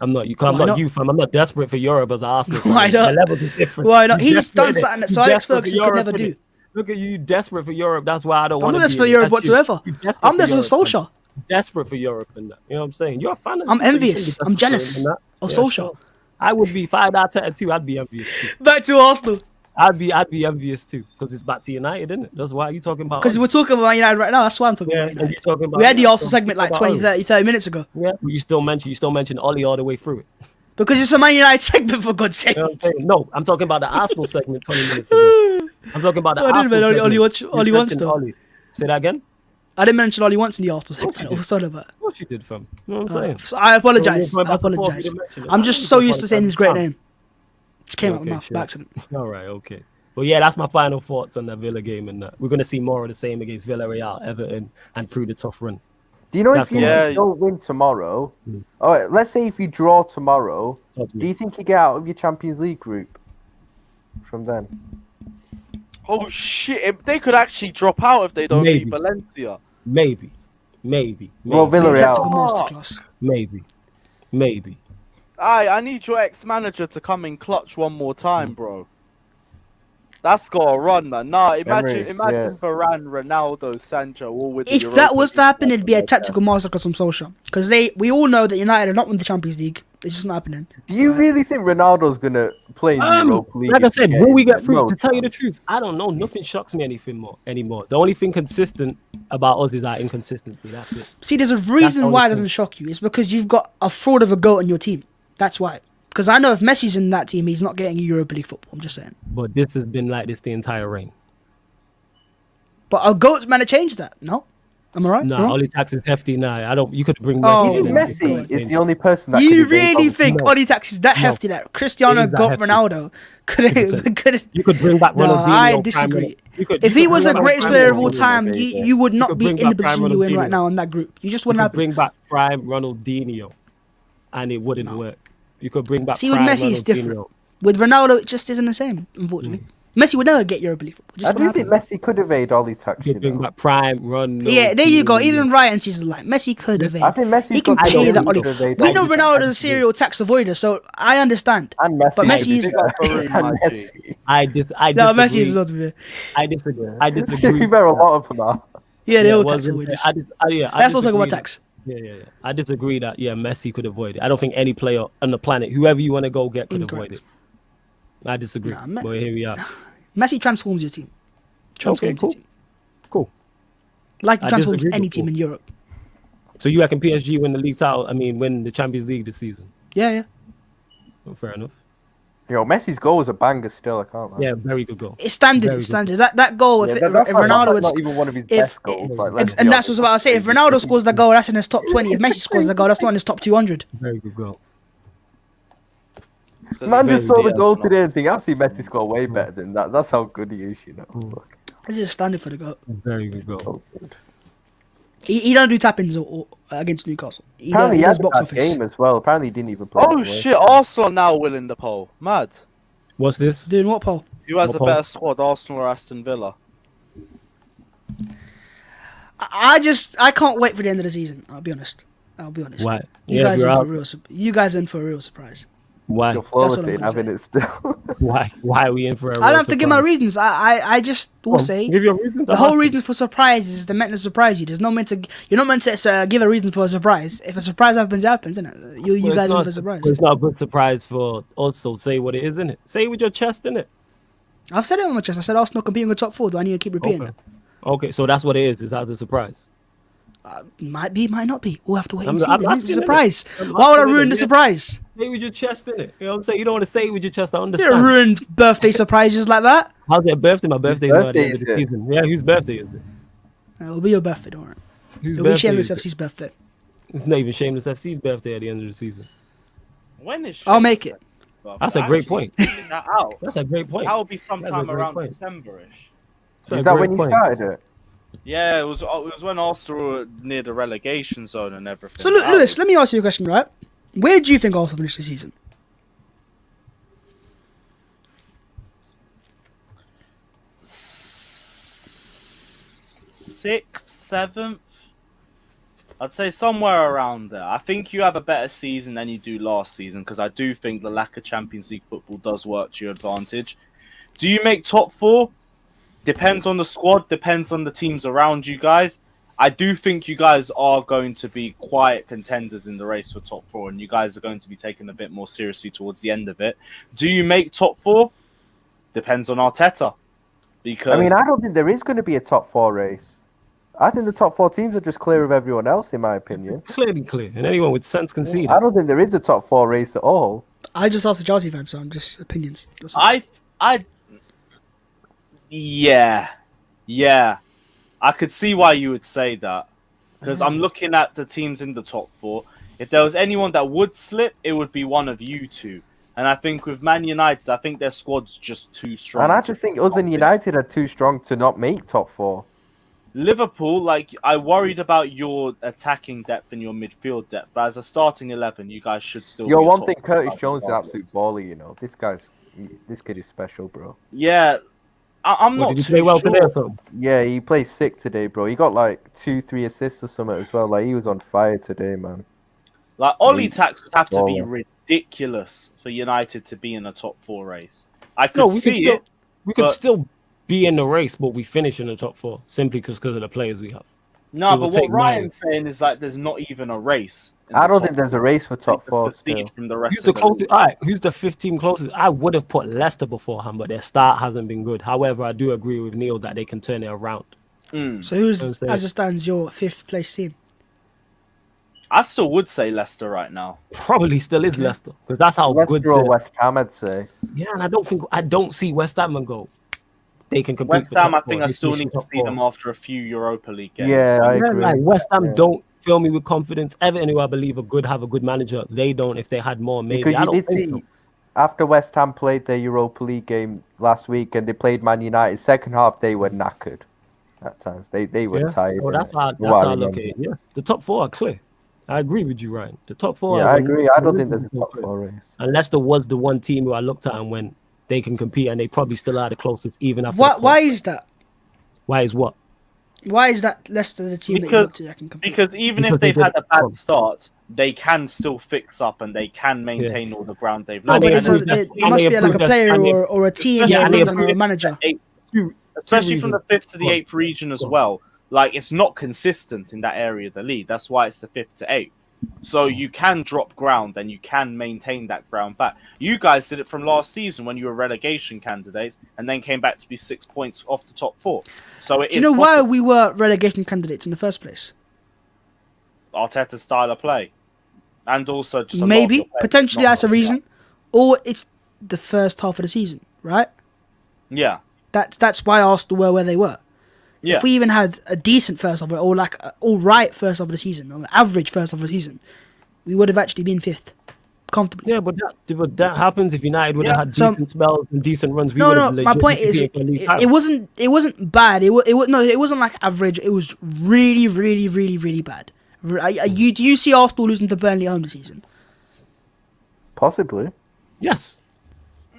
I'm not. I'm not you, fam. I'm not desperate for Europe as an Arsenal. Why not? The levels are different. Why not? He's done something that Sir Alex Ferguson could never do. Look at you, desperate for Europe. That's why I don't want to be. I'm not desperate for Europe whatsoever. I'm desperate for Solskjaer. Desperate for Europe and that. You know what I'm saying? You're a fan of. I'm envious. I'm jealous of Solskjaer. Sure. I would be. If I had Arteta too, I'd be envious too. Back to Arsenal. I'd be envious too because it's back to United, isn't it? That's why you talking about. Because we're talking about United right now. That's why I'm talking about United. Talking about we had the Arsenal segment like 20, 30 minutes ago. Yeah, but you still mentioned Ollie all the way through it. Because it's a Man United segment, for God's sake. You know what I'm saying? No, I'm talking about the Arsenal segment 20 minutes ago. I'm talking about the Arsenal segment. Ollie once though. Say that again? I didn't mention Ollie once in the Arsenal segment. What was that about? What you did, fam? You know what I'm saying? So I apologise. I'm just so used to saying his great name. It came out of my mouth by accident. All right, okay. Well, yeah, that's my final thoughts on the Villa game, and we're going to see more of the same against Villarreal, Everton, and through the tough run. Do you know if you don't win tomorrow? Oh, let's say if you draw tomorrow, do you think you get out of your Champions League group from then? Oh shit! They could actually drop out if they don't beat Valencia. Maybe. Well, Villarreal. Maybe. I need your ex-manager to come in clutch one more time, bro. That's gotta run, man. Nah, imagine Varane, Ronaldo, Sancho, all with. If that was to happen, it'd be a tactical masterclass from Solskjaer. Because we all know that United are not winning the Champions League. It's just not happening. Do you really think Ronaldo's gonna play in the Europa League? Like I said, will we get through? To tell you the truth, I don't know. Nothing shocks me anymore. The only thing consistent about us is our inconsistency. That's it. See, there's a reason why it doesn't shock you. It's because you've got a fraud of a goat on your team. That's why. Because I know if Messi's in that team, he's not getting Europa League football. I'm just saying. But this has been like this the entire reign. But a goat's meant to change that. No? Am I right? No, Ollie Tax is hefty now. You could bring Messi. You think Messi is the only person that you really think Ollie Tax is that hefty that Cristiano got Ronaldo? You could bring back Ronaldinho. No, I disagree. If he was the greatest player of all time, you would not be in the position you're in right now in that group. You just wouldn't have. Bring back prime Ronaldinho, and it wouldn't work. You could bring back. See, with Messi, it's different. With Ronaldo, it just isn't the same, unfortunately. Messi would never get Europa League football. I do think Messi could evade Ollie Tax. Bring back prime Ronaldo. Yeah, there you go. Even Ryan sees the line. Messi could evade. I think Messi. He can pay that Ollie. We know Ronaldo's a serial tax avoider, so I understand. And Messi. But Messi is. I disagree. No, Messi is not to be. I disagree. We've heard a lot of them now. Yeah, they're all tax avoiders. Let's not talk about tax. Yeah. I disagree that Messi could avoid it. I don't think any player on the planet, whoever you want to go get, could avoid it. I disagree. But here we are. Messi transforms your team. Cool. Like he transforms any team in Europe. So you reckon PSG win the league title? I mean, win the Champions League this season? Yeah. Well, fair enough. Yo, Messi's goal was a banger still, I can't lie. Yeah, very good goal. It's standard. That goal, if Ronaldo would... not even one of his best goals. And that's what I was about to say. If Ronaldo scores the goal, that's in his top 20. If Messi scores the goal, that's not in his top 200. Very good goal. Man just saw the goal today and think, I've seen Messi score way better than that. That's how good he is, you know. This is standard for the goal. Very good goal. He don't do tap-ins or against Newcastle. Apparently, he does had a box bad office. game as well. Apparently, he didn't even play. Oh shit! Arsenal now winning the poll. Mad. What's this? Doing what, Paul? Who has What a poll? better squad, Arsenal or Aston Villa? I can't wait for the end of the season. I'll be honest. Why? You Yeah, guys you're in for out. a real. You guys in for a real surprise. Why? You're flawless what I'm in gonna having say. it still. Why? Why are we in for a I real don't have to give my surprise? reasons. I just will say Give your reasons. the I'm whole asking. reason for surprise is the meant to surprise you. There's no meant to. You're not meant to give a reason for a surprise. If a surprise happens, it happens, isn't it? You Well, guys it's in not, for a surprise. It's not a good surprise for also say what it is, isn't it? Say it with your chest, innit? I've said it on my chest. I said Arsenal competing with top four. Do I need to keep repeating Okay. that? Okay, so that's what it is. It's out the surprise. Might be, might not be. We'll have to wait and I'm see. Then. It's a asking, innit? surprise. I'm Why would I asking, ruin innit? the Yeah. surprise? Say it with your chest, innit? You know what I'm saying? You don't want to say it with your chest. I You understand. don't ruin birthday surprises like that. How's their birthday? My birthday's not at the birthday end of is the it? season. Yeah, whose birthday is it? It'll be your birthday, don't worry. Whose It'll be birthday Shameless is it? FC's birthday. It's not even Shameless FC's birthday at the end of the season. When is? I'll make it. That's a great point. Figured that out. That's a great point. That will be That's sometime a great around point. December-ish. That's a Is that great when you point. started it? Yeah, it was when Arsenal were near the relegation zone and everything. So, look, That Lewis, was- let me ask you a question, right? Where do you think Arsenal finished the season? Sixth, seventh. I'd say somewhere around there. I think you have a better season than you do last season because I do think the lack of Champions League football does work to your advantage. Do you make top four? Depends on the squad, depends on the teams around you guys. I do think you guys are going to be quiet contenders in the race for top four, and you guys are going to be taken a bit more seriously towards the end of it. Do you make top four? Depends on Arteta. Because I mean, I don't think there is going to be a top four race. I think the top four teams are just clear of everyone else, in my opinion. Clearly clear. And anyone with sense can see I that. don't think there is a top four race at all. I just asked a Chelsea fan, so I'm just opinions. That's all. Yeah. I could see why you would say that. Because I'm looking at the teams in the top four. If there was anyone that would slip, it would be one of you two. And I think with Man United, I think their squad's just too strong. And I just think us and United are too strong to not make top four. Liverpool, like, I worried about your attacking depth and your midfield depth. But as a starting 11, you guys should still Yo, be a one top thing, four Curtis club Jones is an regardless. absolute baller, you know. This kid is special, bro. Yeah, I'm Well, not did too he play well sure. today or something? Yeah, he plays sick today, bro. He got like 2-3 assists or something as well. Like, he was on fire today, man. Like, Ollie Tax would have to be Baller. ridiculous for United to be in a top four race. I could No, we see could it. We could but- still be in the race, but we finish in the top four simply because of the players we have. No, It will but what take Ryan's saying is like there's not even a race. in I the don't top think there's a four. race for top It's four a still. siege from the rest Who's the of closest? league. All right, who's the 15th team closest? I would have put Leicester beforehand, but their start hasn't been good. However, I do agree with Neil that they can turn it around. So who's, Don't say as it. it stands, your fifth place team? I still would say Leicester right now. Probably still is Leicester because that's how good. Leicester or the- West Ham, I'd say. Yeah, and I don't see West Ham and go. They can compete. West for Ham, top I think four. I They still finish in need to top see four. them after a few Europa League games. Yeah, I Yeah, agree. like West Ham Yeah. don't fill me with confidence. Everton, who I believe have a good manager, they don't. If they had more, maybe. Because I you don't did think see, so. after West Ham played their Europa League game last week and they played Man United, second half they were knackered at times. They were Yeah. tired. Oh, that's innit? how What I I look at remember. it. Yes, the top four are clear. I agree with you, Ryan. The top four. Yeah, are I the- agree. I don't the think there's a reasons top clear. four race. And Leicester was the one team who I looked at and went, they can compete, and they probably still are the closest, even after. Why, the why points. is that? Why is what? Why is that Leicester the team that you look to that can compete? Because even Because if they they've had did- a bad start, they can still fix up and they can maintain all the ground they've No, lost. but they it's And improved a, that- it, and there must they be like a improved that- player and they- or a team Especially or and they a improved- manager. Especially from the 5th to the Go on. 8th region as Go on. well. Like, it's not consistent in that area of the league. That's why it's the 5th to 8th. So you can drop ground and you can maintain that ground back. You guys did it from last season when you were relegation candidates and then came back to be 6 points off the top four. So it Do you is know why possible. we were relegation candidates in the first place? Arteta's style of play. And also just a lot of Maybe, your players potentially not that's a helping reason. Or it's the first half of the season, right? out. Yeah. That's why Arsenal were where they were. Yeah. If we even had a decent first half, or like all right first half of the season, or an average first half of the season, we would have actually been fifth. comfortably. Yeah, but that happens if United would have had So- decent spells and decent runs. We No, would no. have My legit point been is, competing for a league it title. wasn't bad. It wasn't like average. It was really, really, really, really bad. Do you see Arsenal losing to Burnley at home this season? Possibly. Yes,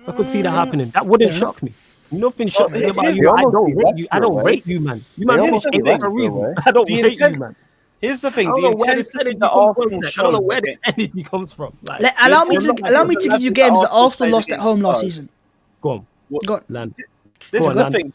I could see that happening. That wouldn't Yeah. shock me. Nothing shocks me about here's- you. I almost don't beat rate you. Leicester I don't away. rate you, man. You man They finished almost beat 8th for a Leicester reason. away. I don't The rate intent- you, man. Here's the I thing: don't the know where this intensity energy that comes Arsenal from. I showed. don't know where this against- energy comes from. Like, Allow me it's to not like give you the games that Arsenal Arsenal played lost at against home last Spurs. season. go on, Go on. land. This Go is on, the Lan. thing.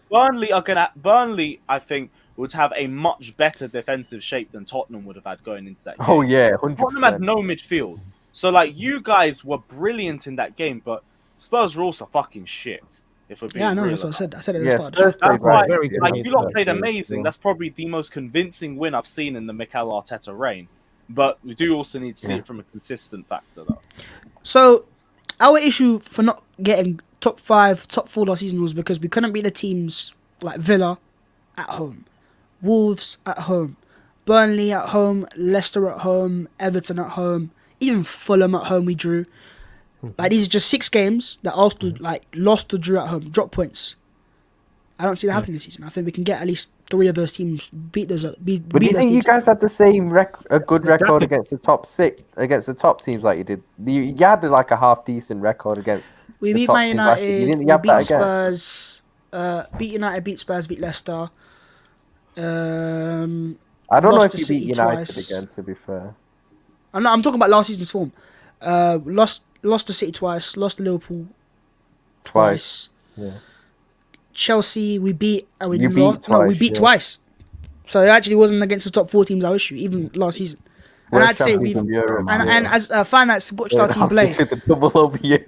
Burnley, I think, would have a much better defensive shape than Tottenham would have had going into that game. Oh yeah, 100%. Tottenham had no midfield. So, like, you guys were brilliant in that game, but Spurs were also fucking shit. If we're being Yeah, I know. real That's what I about said. I said at the Yeah, start. Spurs That's played why, right. very good like, against you lot Spurs. played amazing. That's probably the most convincing win I've seen in the Mikel Arteta reign. But we do also need to see it from a consistent factor, though. So, our issue for not getting top 5, top 4 last season was because we couldn't beat the teams like Villa at home, Wolves at home, Burnley at home, Leicester at home, Everton at home, even Fulham at home we drew. Like, these are just 6 games that Arsenal like lost or drew at home, drop points. I don't see that happening this season. I think we can get at least 3 of those teams, beat those But do beat you those think you teams. guys had the same a good record Exactly. against the top 6, against the top teams like you did? You had like a half decent record against We the beat top Man teams last year. You United, didn't we have that beat again? Spurs, beat United, beat Spurs, beat Leicester. I don't know lost if to you City beat United twice. again. To be fair, I'm talking about last season's form. Lost to City twice, lost to Liverpool twice. Yeah. Chelsea we beat and we You beat lost. No, we twice, beat yeah. twice. So it actually wasn't against the top 4 teams our issue, even last season. And World I'd say champions we've in Europe, and as a fan that's watched our team I play. should have double over you.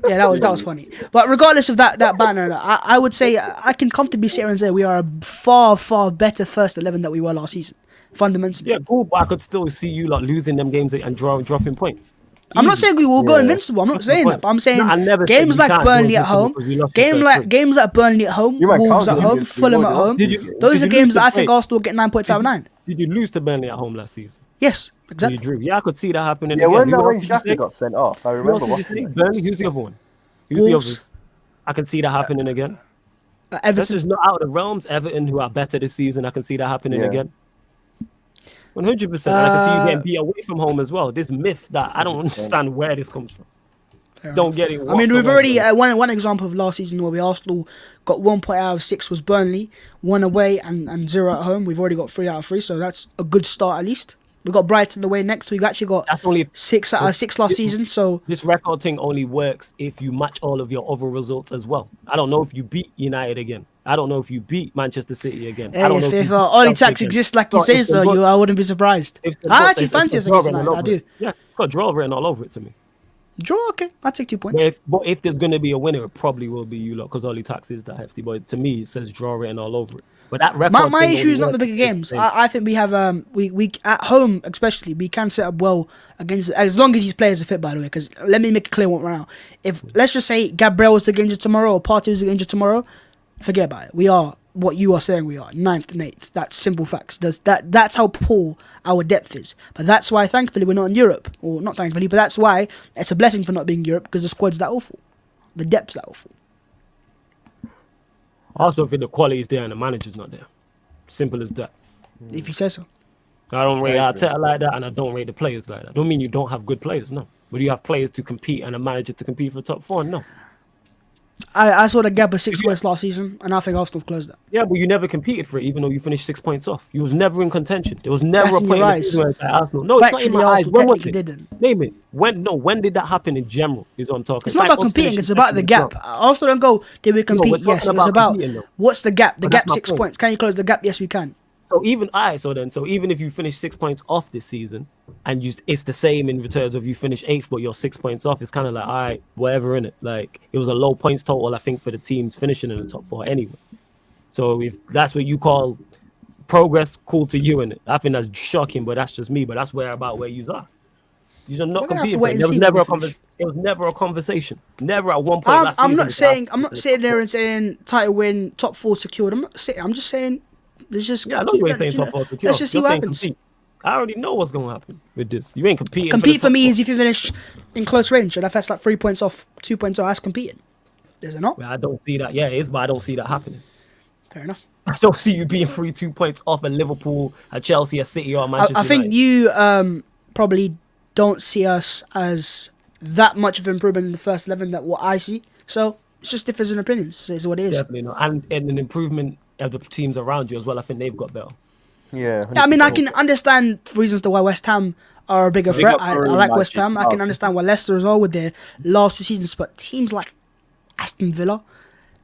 Yeah, that was funny. But regardless of that banner, I would say I can comfortably sit here and say we are a far better first 11 than we were last season, fundamentally. Yeah, cool, but I could still see you lot losing them games and dropping points. I'm not saying we will go Yeah. invincible. I'm not That's the saying that. point. But I'm saying No, I never said games we like can't go Burnley at invincible home, because we lost the first three. games like Burnley at home, You might Wolves can't at go home, invincible, Fulham you at know. home. Did you Those are lose games to that I think Wait, Arsenal will get 9 points out of 9. Did you lose to Burnley at home last season? Yes, So exactly. you drew. Yeah, I could see that happening. Yeah, again. when Who that else when did you say? Xhaka got sent off, I Who else remember did you watching say? it. Burnley. Who's the other one? Who's the Wolves. others? I can see that happening again. That's Everton. just not out of the realms. Everton, who are better this season, I can see that happening Yeah. again. 100%. And I can see you getting beat away from home as well. This myth that I don't understand where this comes from. Don't get it. I mean, we've whatsoever. already one example of last season where we Arsenal got 1 point out of 6 was Burnley, 1 away and 0 at home. We've already got 3 out of 3, so that's a good start at least. We got Brighton away next. We've actually got That's only 6 out of 6 last this- season. So this record thing only works if you match all of your other results as well. I don't know if you beat United again. I don't know if you beat Manchester City again. I don't know if you beat Oli Chelsea Tax again. exists like you So say if so, they've got- I wouldn't be surprised. if they've I got- actually if they've fancy got us draw against written United. all I over do. it. Yeah, it's got draw written all over it to me. Draw, okay. I'll take 2 points. But if there's going to be a winner, it probably will be you lot because Oli Tax is that hefty. But to me, it says draw written all over it. But that record My thing issue only is not the works bigger if games. they- I think we have we at home especially we can set up well against as long as these players are fit, by the way. Because let me make it clear one right now. If let's just say Gabriel was to get injured tomorrow or Partey was to get injured tomorrow, forget about it. We are what you are saying we are, 9th and 8th. That's simple facts. That's how poor our depth is. But that's why thankfully we're not in Europe, or not thankfully, but that's why it's a blessing for not being Europe because the squad's that awful, the depth's that awful. I also think the quality is there and the manager's not there. Simple as that. If you say so. I don't rate I agree. Arteta like that, and I don't rate the players like that. Don't mean you don't have good players, no. But you have players to compete and a manager to compete for top 4, no. I saw the gap of 6 points last season, and I think Arsenal have closed that. Yeah, but you never competed for it, even though you finished 6 points off. You was never in contention. There was never That's a in point your in the eyes. season where it's like Arsenal. No, it's not in Factually, my eyes. Arsenal When was technically it? didn't. Name it. When did that happen in general? Is what I'm talking. It's not about competing, it's about the gap. Arsenal don't go, did we compete? we're talking Yes, it's about about competing, though. what's the gap? The But that's gap my 6 point. points. Can you close the gap? Yes, we can. So even if you finish 6 points off this season, and it's the same in returns of you finish 8th, but you're 6 points off. It's kind of like, all right, whatever in it. Like it was a low points total, I think, for the teams finishing in the top 4 anyway. So if that's what you call progress, cool to you in it. I think that's shocking, but that's just me. But that's where you are. You're not We're gonna have to competing. wait For it. and There was see never when a we finish. It was never a conversation. Never at one point last I'm season not was saying Arsenal I'm not in the sitting top there 4. and saying title win, top 4 secured. I'm not saying. I'm just saying let's just Yeah, I know keep you ain't that, saying you know, top 4 secure. let's just see You're what saying happens. compete. I already know what's going to happen with this. You ain't competing. Compete for me top is if you finish in close range, and if that's like 3 points off, 2 points off, that's competing. Is it not? Well, I don't see that. Yeah, it is, but I don't see that happening. Fair enough. I don't see you being 2 points off at Liverpool, at Chelsea, at City, or Manchester I think United. you probably don't see us as that much of improvement in the first 11 that what I see. So it's just difference in opinions. So it's what it is. Definitely not. And an improvement of the teams around you as well. I think they've got better. Yeah. I mean, I 100%. can understand reasons to why West Ham are a bigger Big threat. up I Rooney, like like West Ham. I can understand why Leicester as well with their last 2 seasons. But teams like Aston Villa,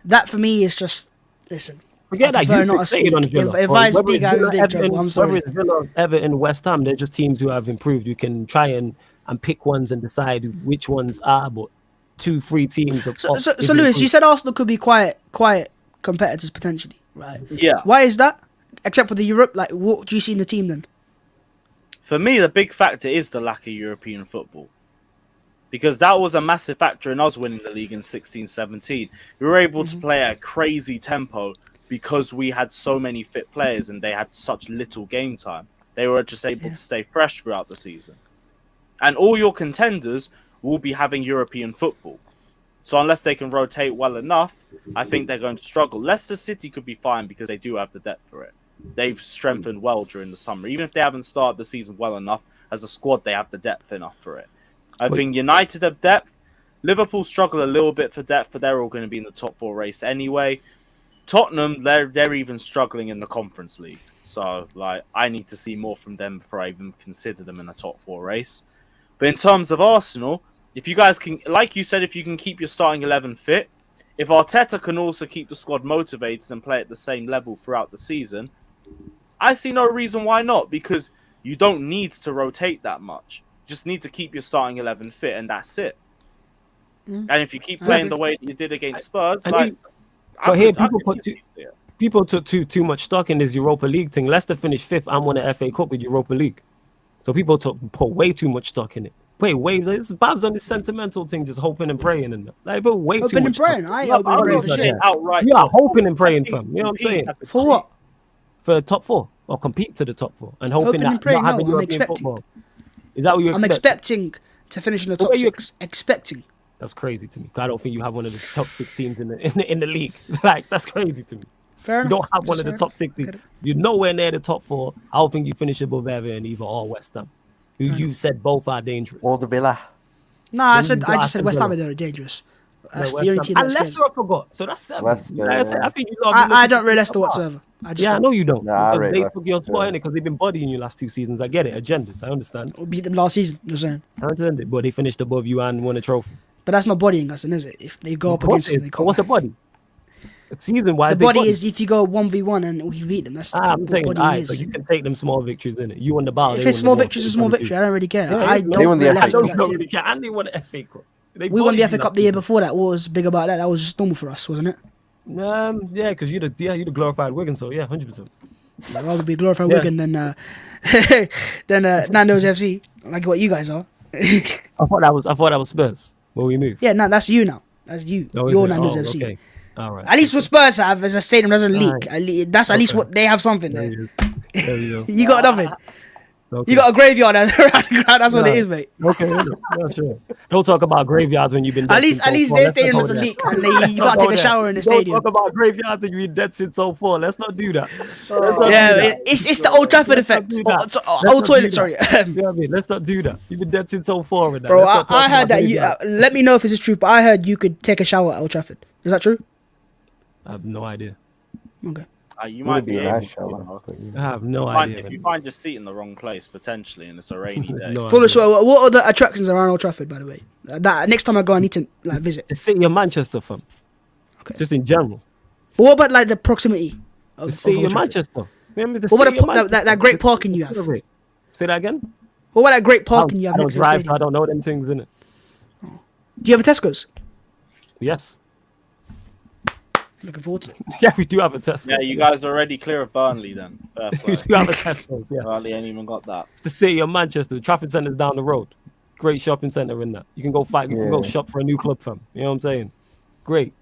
that for me is just, listen. Forget that. You prefer not to fixated on speak. Villa. If I speak, I'm in big trouble. I'm sorry. Whether it's Villa, Everton, West Ham, they're just teams who have improved. You can try and pick ones and decide which ones are, but 2-3 teams of So Lewis, you said Arsenal could be quiet competitors potentially, right? Yeah. Why is that? Except for the Europe, like what do you see in the team then? For me, the big factor is the lack of European football. Because that was a massive factor in us winning the league in 16-17. We were able to play at a crazy tempo because we had so many fit players and they had such little game time. They were just able to stay fresh throughout the season. And all your contenders will be having European football. So unless they can rotate well enough, I think they're going to struggle. Leicester City could be fine because they do have the depth for it. They've strengthened well during the summer. Even if they haven't started the season well enough, as a squad, they have the depth enough for it. I think United have depth. Liverpool struggle a little bit for depth, but they're all going to be in the top 4 race anyway. Tottenham, they're even struggling in the Conference League. So, like, I need to see more from them before I even consider them in the top 4 race. But in terms of Arsenal, if you guys can, like you said, if you can keep your starting 11 fit, if Arteta can also keep the squad motivated and play at the same level throughout the season, I see no reason why not, because you don't need to rotate that much. You just need to keep your starting 11 fit, and that's it. And if you keep playing the way that you did against Spurs, people took too much stock in this Europa League thing. Leicester finished 5th and won the FA Cup with Europa League. So people put way too much stock in it. This Babs on this sentimental thing, just hoping and praying and like, but way Hoping too much. and praying. I ain't hoping and praying for shit. Outright. Yeah, hoping and praying, fam. You know what I'm saying? For what? For top 4 or compete to the top 4 and hoping Hoping and that praying, not having no, I'm European expecting. football. Is that what you're I'm expecting? expecting to finish in the top 6. Expecting. That's crazy to me. I don't think you have one of the top 6 teams in the league. Like, that's crazy to me. Fair You enough. don't have one of the top 6 teams. You're nowhere near the top 4. I don't think you finish above Everton either or West Ham. Who you said both are dangerous. Or the Villa. No, I just said West Ham are dangerous. That's the only team and that's Leicester, I forgot. So that's 7. Leicester, Like I said, yeah. I think I don't rate Leicester whatsoever. I know you don't. Nah, I Because rate they Leicester, took your spot yeah. in it because they've been bodying you last 2 seasons. I get it. Agendas. I understand. We beat them last season. You're saying, I understand it. But they finished above you and won a trophy. but that's not bodying us, then, is it? If they go up against us, they can't. What's a body? Season-wise, The body is if you go 1v1 and we beat them. That's I'm what saying, body alright, is. so you can take them small victories in it. You won the ball. If they it's won small the victories, it's ball. small victory. I don't really care. Yeah, I they don't won the rate FA Leicester Cup. as that team. really care. And they won the FA Cup. They We won the bullied FA you Cup last the year season. before that. What was big about that? That was just normal for us, wasn't it? Yeah, because you're the glorified Wigan, so yeah, 100%. I'd rather be glorified Yeah. Wigan than Nando's FC, like what you guys are. I thought that was Spurs. Where we moved. Yeah, no, that's you now. That's you. Oh, is You're it? Nando's Oh, FC. okay. All right. At least what Spurs have is a stadium doesn't leak. Alright. That's at least Okay. what they have something There there. you go. There you go. You got nothing. Okay. You got a graveyard around the ground. That's what it is, mate. Okay, yeah, sure. Don't talk about graveyards when you've been dead At least since 04. their Let's not stadium go doesn't there. leak, and you can't take a shower in the Don't stadium. talk about graveyards and you've been dead since 04. Let's not do that. Let's not do Yeah, that. it's the Old Trafford Let's not effect. do that. Let's Old not toilet, do sorry. that. You know what I mean? Let's not do that. You've been dead since 04 and that. Bro, Let's not talk I heard about that you. graveyards. Let me know if this is true, but I heard you could take a shower at Old Trafford. Is that true? I have no idea. Okay. You Would might be be a able nice to, show, you man. know. But, you I have no If idea. you find your seat in the wrong place potentially, and it's a rainy day. No Full idea. of swear, what are the attractions around Old Trafford, by the way? That next time I go, I need to visit. The city of Manchester, fam. Okay. Just in general. But what about the proximity of The city Old of Trafford? Manchester. Remember the What city about of Manchester? that great parking you have? Say that again? What about that great I parking you have don't next to the drive, so stadium? I don't know them things, innit? Do you have a Tesco's? Yes. Looking forward to it. Yeah, we do have a Tesco. Yeah, you guys are already clear of Burnley then. Fair We play. do have a Tesco, yes. Burnley ain't even got that. It's the city of Manchester. The Trafford Centre's down the road. Great shopping centre in that. You can go fight. You can go Yeah. shop for a new club, fam. You know what I'm saying? Great.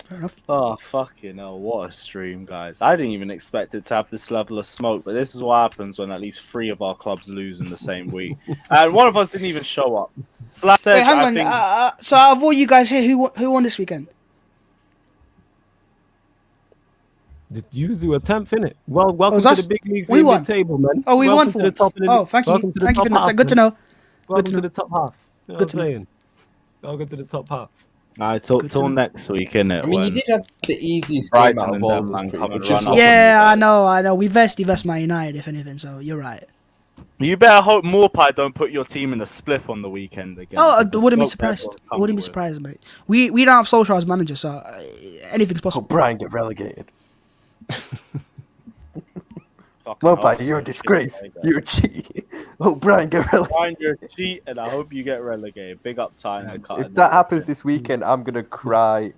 Fair enough. Oh, fucking hell, what a stream, guys. I didn't even expect it to have this level of smoke, but this is what happens when at least 3 of our clubs lose in the same week. And one of us didn't even show up. Slap said, Wait, hang I on. think... So out of all you guys here, who won this weekend? You do a 10th, innit? Well, welcome us? to the big league, We won. big table, man. Oh, we welcome won for to the once. top of the, Oh, thank you. welcome to the Thank you top for half, that. Good to man. know. Welcome to to know. the top half. You know Good what to I'm know. saying? Welcome to the top half. Alright, till next week, innit? I mean, you when did have the easiest game Brighton out of and all them of man us, pretty come and much. run up. Yeah, I know. We vest Man United, if anything, so you're right. You better hope Morpie don't put your team in a spliff on the weekend again. Oh, I because the wouldn't be smoke surprised. everyone's I coming wouldn't be with. surprised, mate. We don't have Solskjaer as manager, so anything's Oh, possible. Brian get relegated. Fucking Well, hope you're a so. disgrace. Shit, You're a cheat. Oh, Brian get relegated. Brian, you're a cheat, and I hope you get relegated. Big up Tyner. If that happens this weekend, I'm gonna cry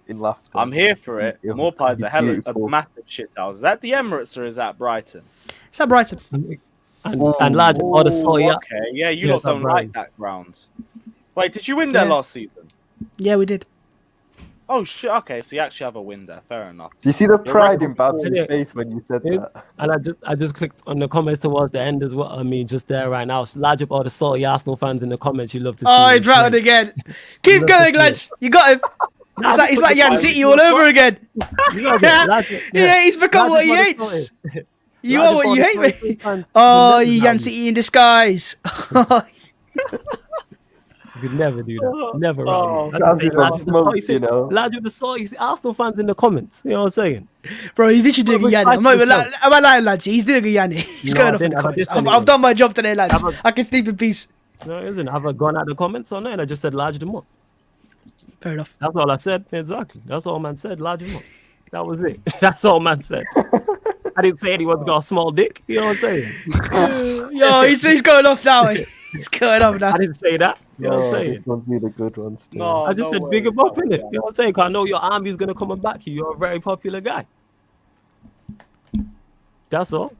in laughter. I'm here for it. It'll Morpie's be a hell of beautiful. a massive shit house. Is that the Emirates or is that Brighton? Is that Brighton? And large or the soil, yeah. Okay, yeah, you Yeah, lot don't Brighton. like that ground. Wait, did you win there Yeah. last season? Yeah, we did. Oh shit. Okay, so you actually have a win there. Fair enough. Do you see the pride in record Babs' form. face when you said Yes. that? And I just clicked on the comments towards the end as well. I mean, just there right now. Large up all the salty Arsenal fans in the comments. You love to see. Oh, it. he's rattled again. Keep Love going, to see lads. You got him. Nah, It's just like put the Yan fire- City all over again. You gotta get Large up- Yeah, he's become what he Large up all the hates. salty- You Large are up what all you the hate, salty mate. fans. Oh, You you could Yan never- City in disguise. You could never do that. Never. Oh, right. Babs is on smoke, you know. Large up the salty Arsenal fans in the comments. You know what I'm saying? Bro, he's literally doing a Bro, Yanni. I'm fight not yourself. lying, lads. He's doing a Yanni. He's No, going I off in didn't. the I comments. didn't I've done my job today, lads. Have a- I can sleep in peace. No, it isn't. Have I gone out the comments or no? And I just said large them up. Fair enough. That's all I said. Exactly. That's all man said. Large them up. That was it. That's all man said. I didn't say anyone's got a small dick. You know what I'm saying? Yo, he's going off now. He's going off now. I didn't say that. You know what I'm Oh, saying? this one's be the good one still. No, I just no said way. big him up, innit? You know what I'm saying? 'Cause I know your army's going to come and back you. You're a very popular guy. That's all.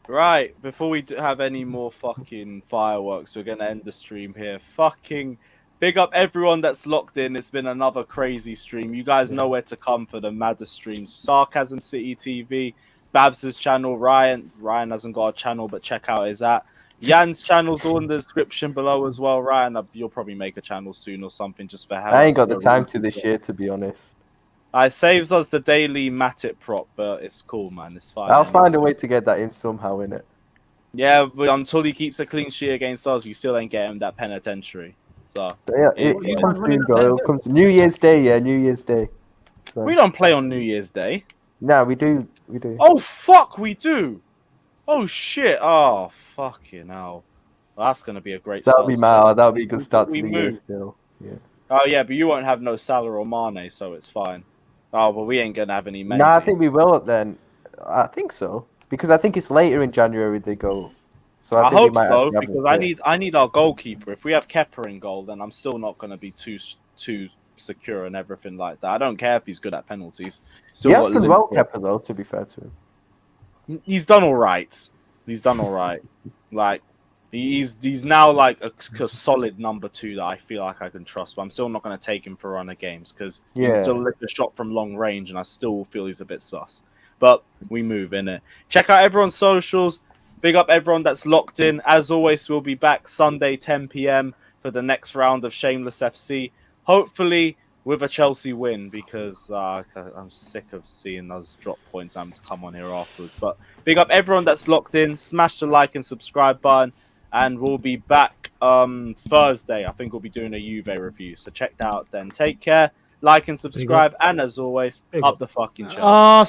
Right, before we have any more fucking fireworks, we're going to end the stream here. Fucking big up everyone that's locked in. It's been another crazy stream. You guys know where to come for the maddest streams. Sarcasm City TV, Babs' channel, Ryan hasn't got a channel, but check out his at. Jan's channel's all in the description below as well, Ryan. You'll probably make a channel soon or something just for help. I ain't got the time to this year, to be honest. It saves us the daily Matip prop, but it's cool, man. It's fine. I'll find a way to get that in somehow, innit? Yeah, but until he keeps a clean sheet against us, you still ain't getting that penitentiary. So Yeah, it comes soon, bro. It'll come to New Year's Day, yeah, New Year's Day. So, we don't play on New Year's Day. nah, we do. Oh fuck, we do. Oh shit. Oh fucking hell. Well, that's gonna be a great. That'll be start. mad. That'll be a good start to We the year move. still. Yeah. Oh yeah, but you won't have no Salah or Mane, so it's fine. Oh, but we ain't gonna have any. Nah, I think we will then. I think so because I think it's later in January they go. So I think we hope might so actually have because a I need our goalkeeper. If we have Kepa in goal, then I'm still not gonna be too secure and everything like that. I don't care if he's good at penalties. Still He has got done well, Liverpool. Kepa, though. To be fair to him. He's done all right. He's done all right. Like he's now like a solid number 2 that I feel like I can trust. But I'm still not going to take him for run of games because he can Yeah. still lick a shot from long range, and I still feel he's a bit sus. But we move in it. Check out everyone's socials. Big up everyone that's locked in. As always, we'll be back Sunday 10 p.m. for the next round of Shameless FC. Hopefully with a Chelsea win because I'm sick of seeing those drop points. I'm to come on here afterwards. But big up everyone that's locked in. Smash the like and subscribe button. And we'll be back Thursday. I think we'll be doing a Juve review. So check that out then. Take care. Like and subscribe. And as always, up the fucking Chelsea. Oh,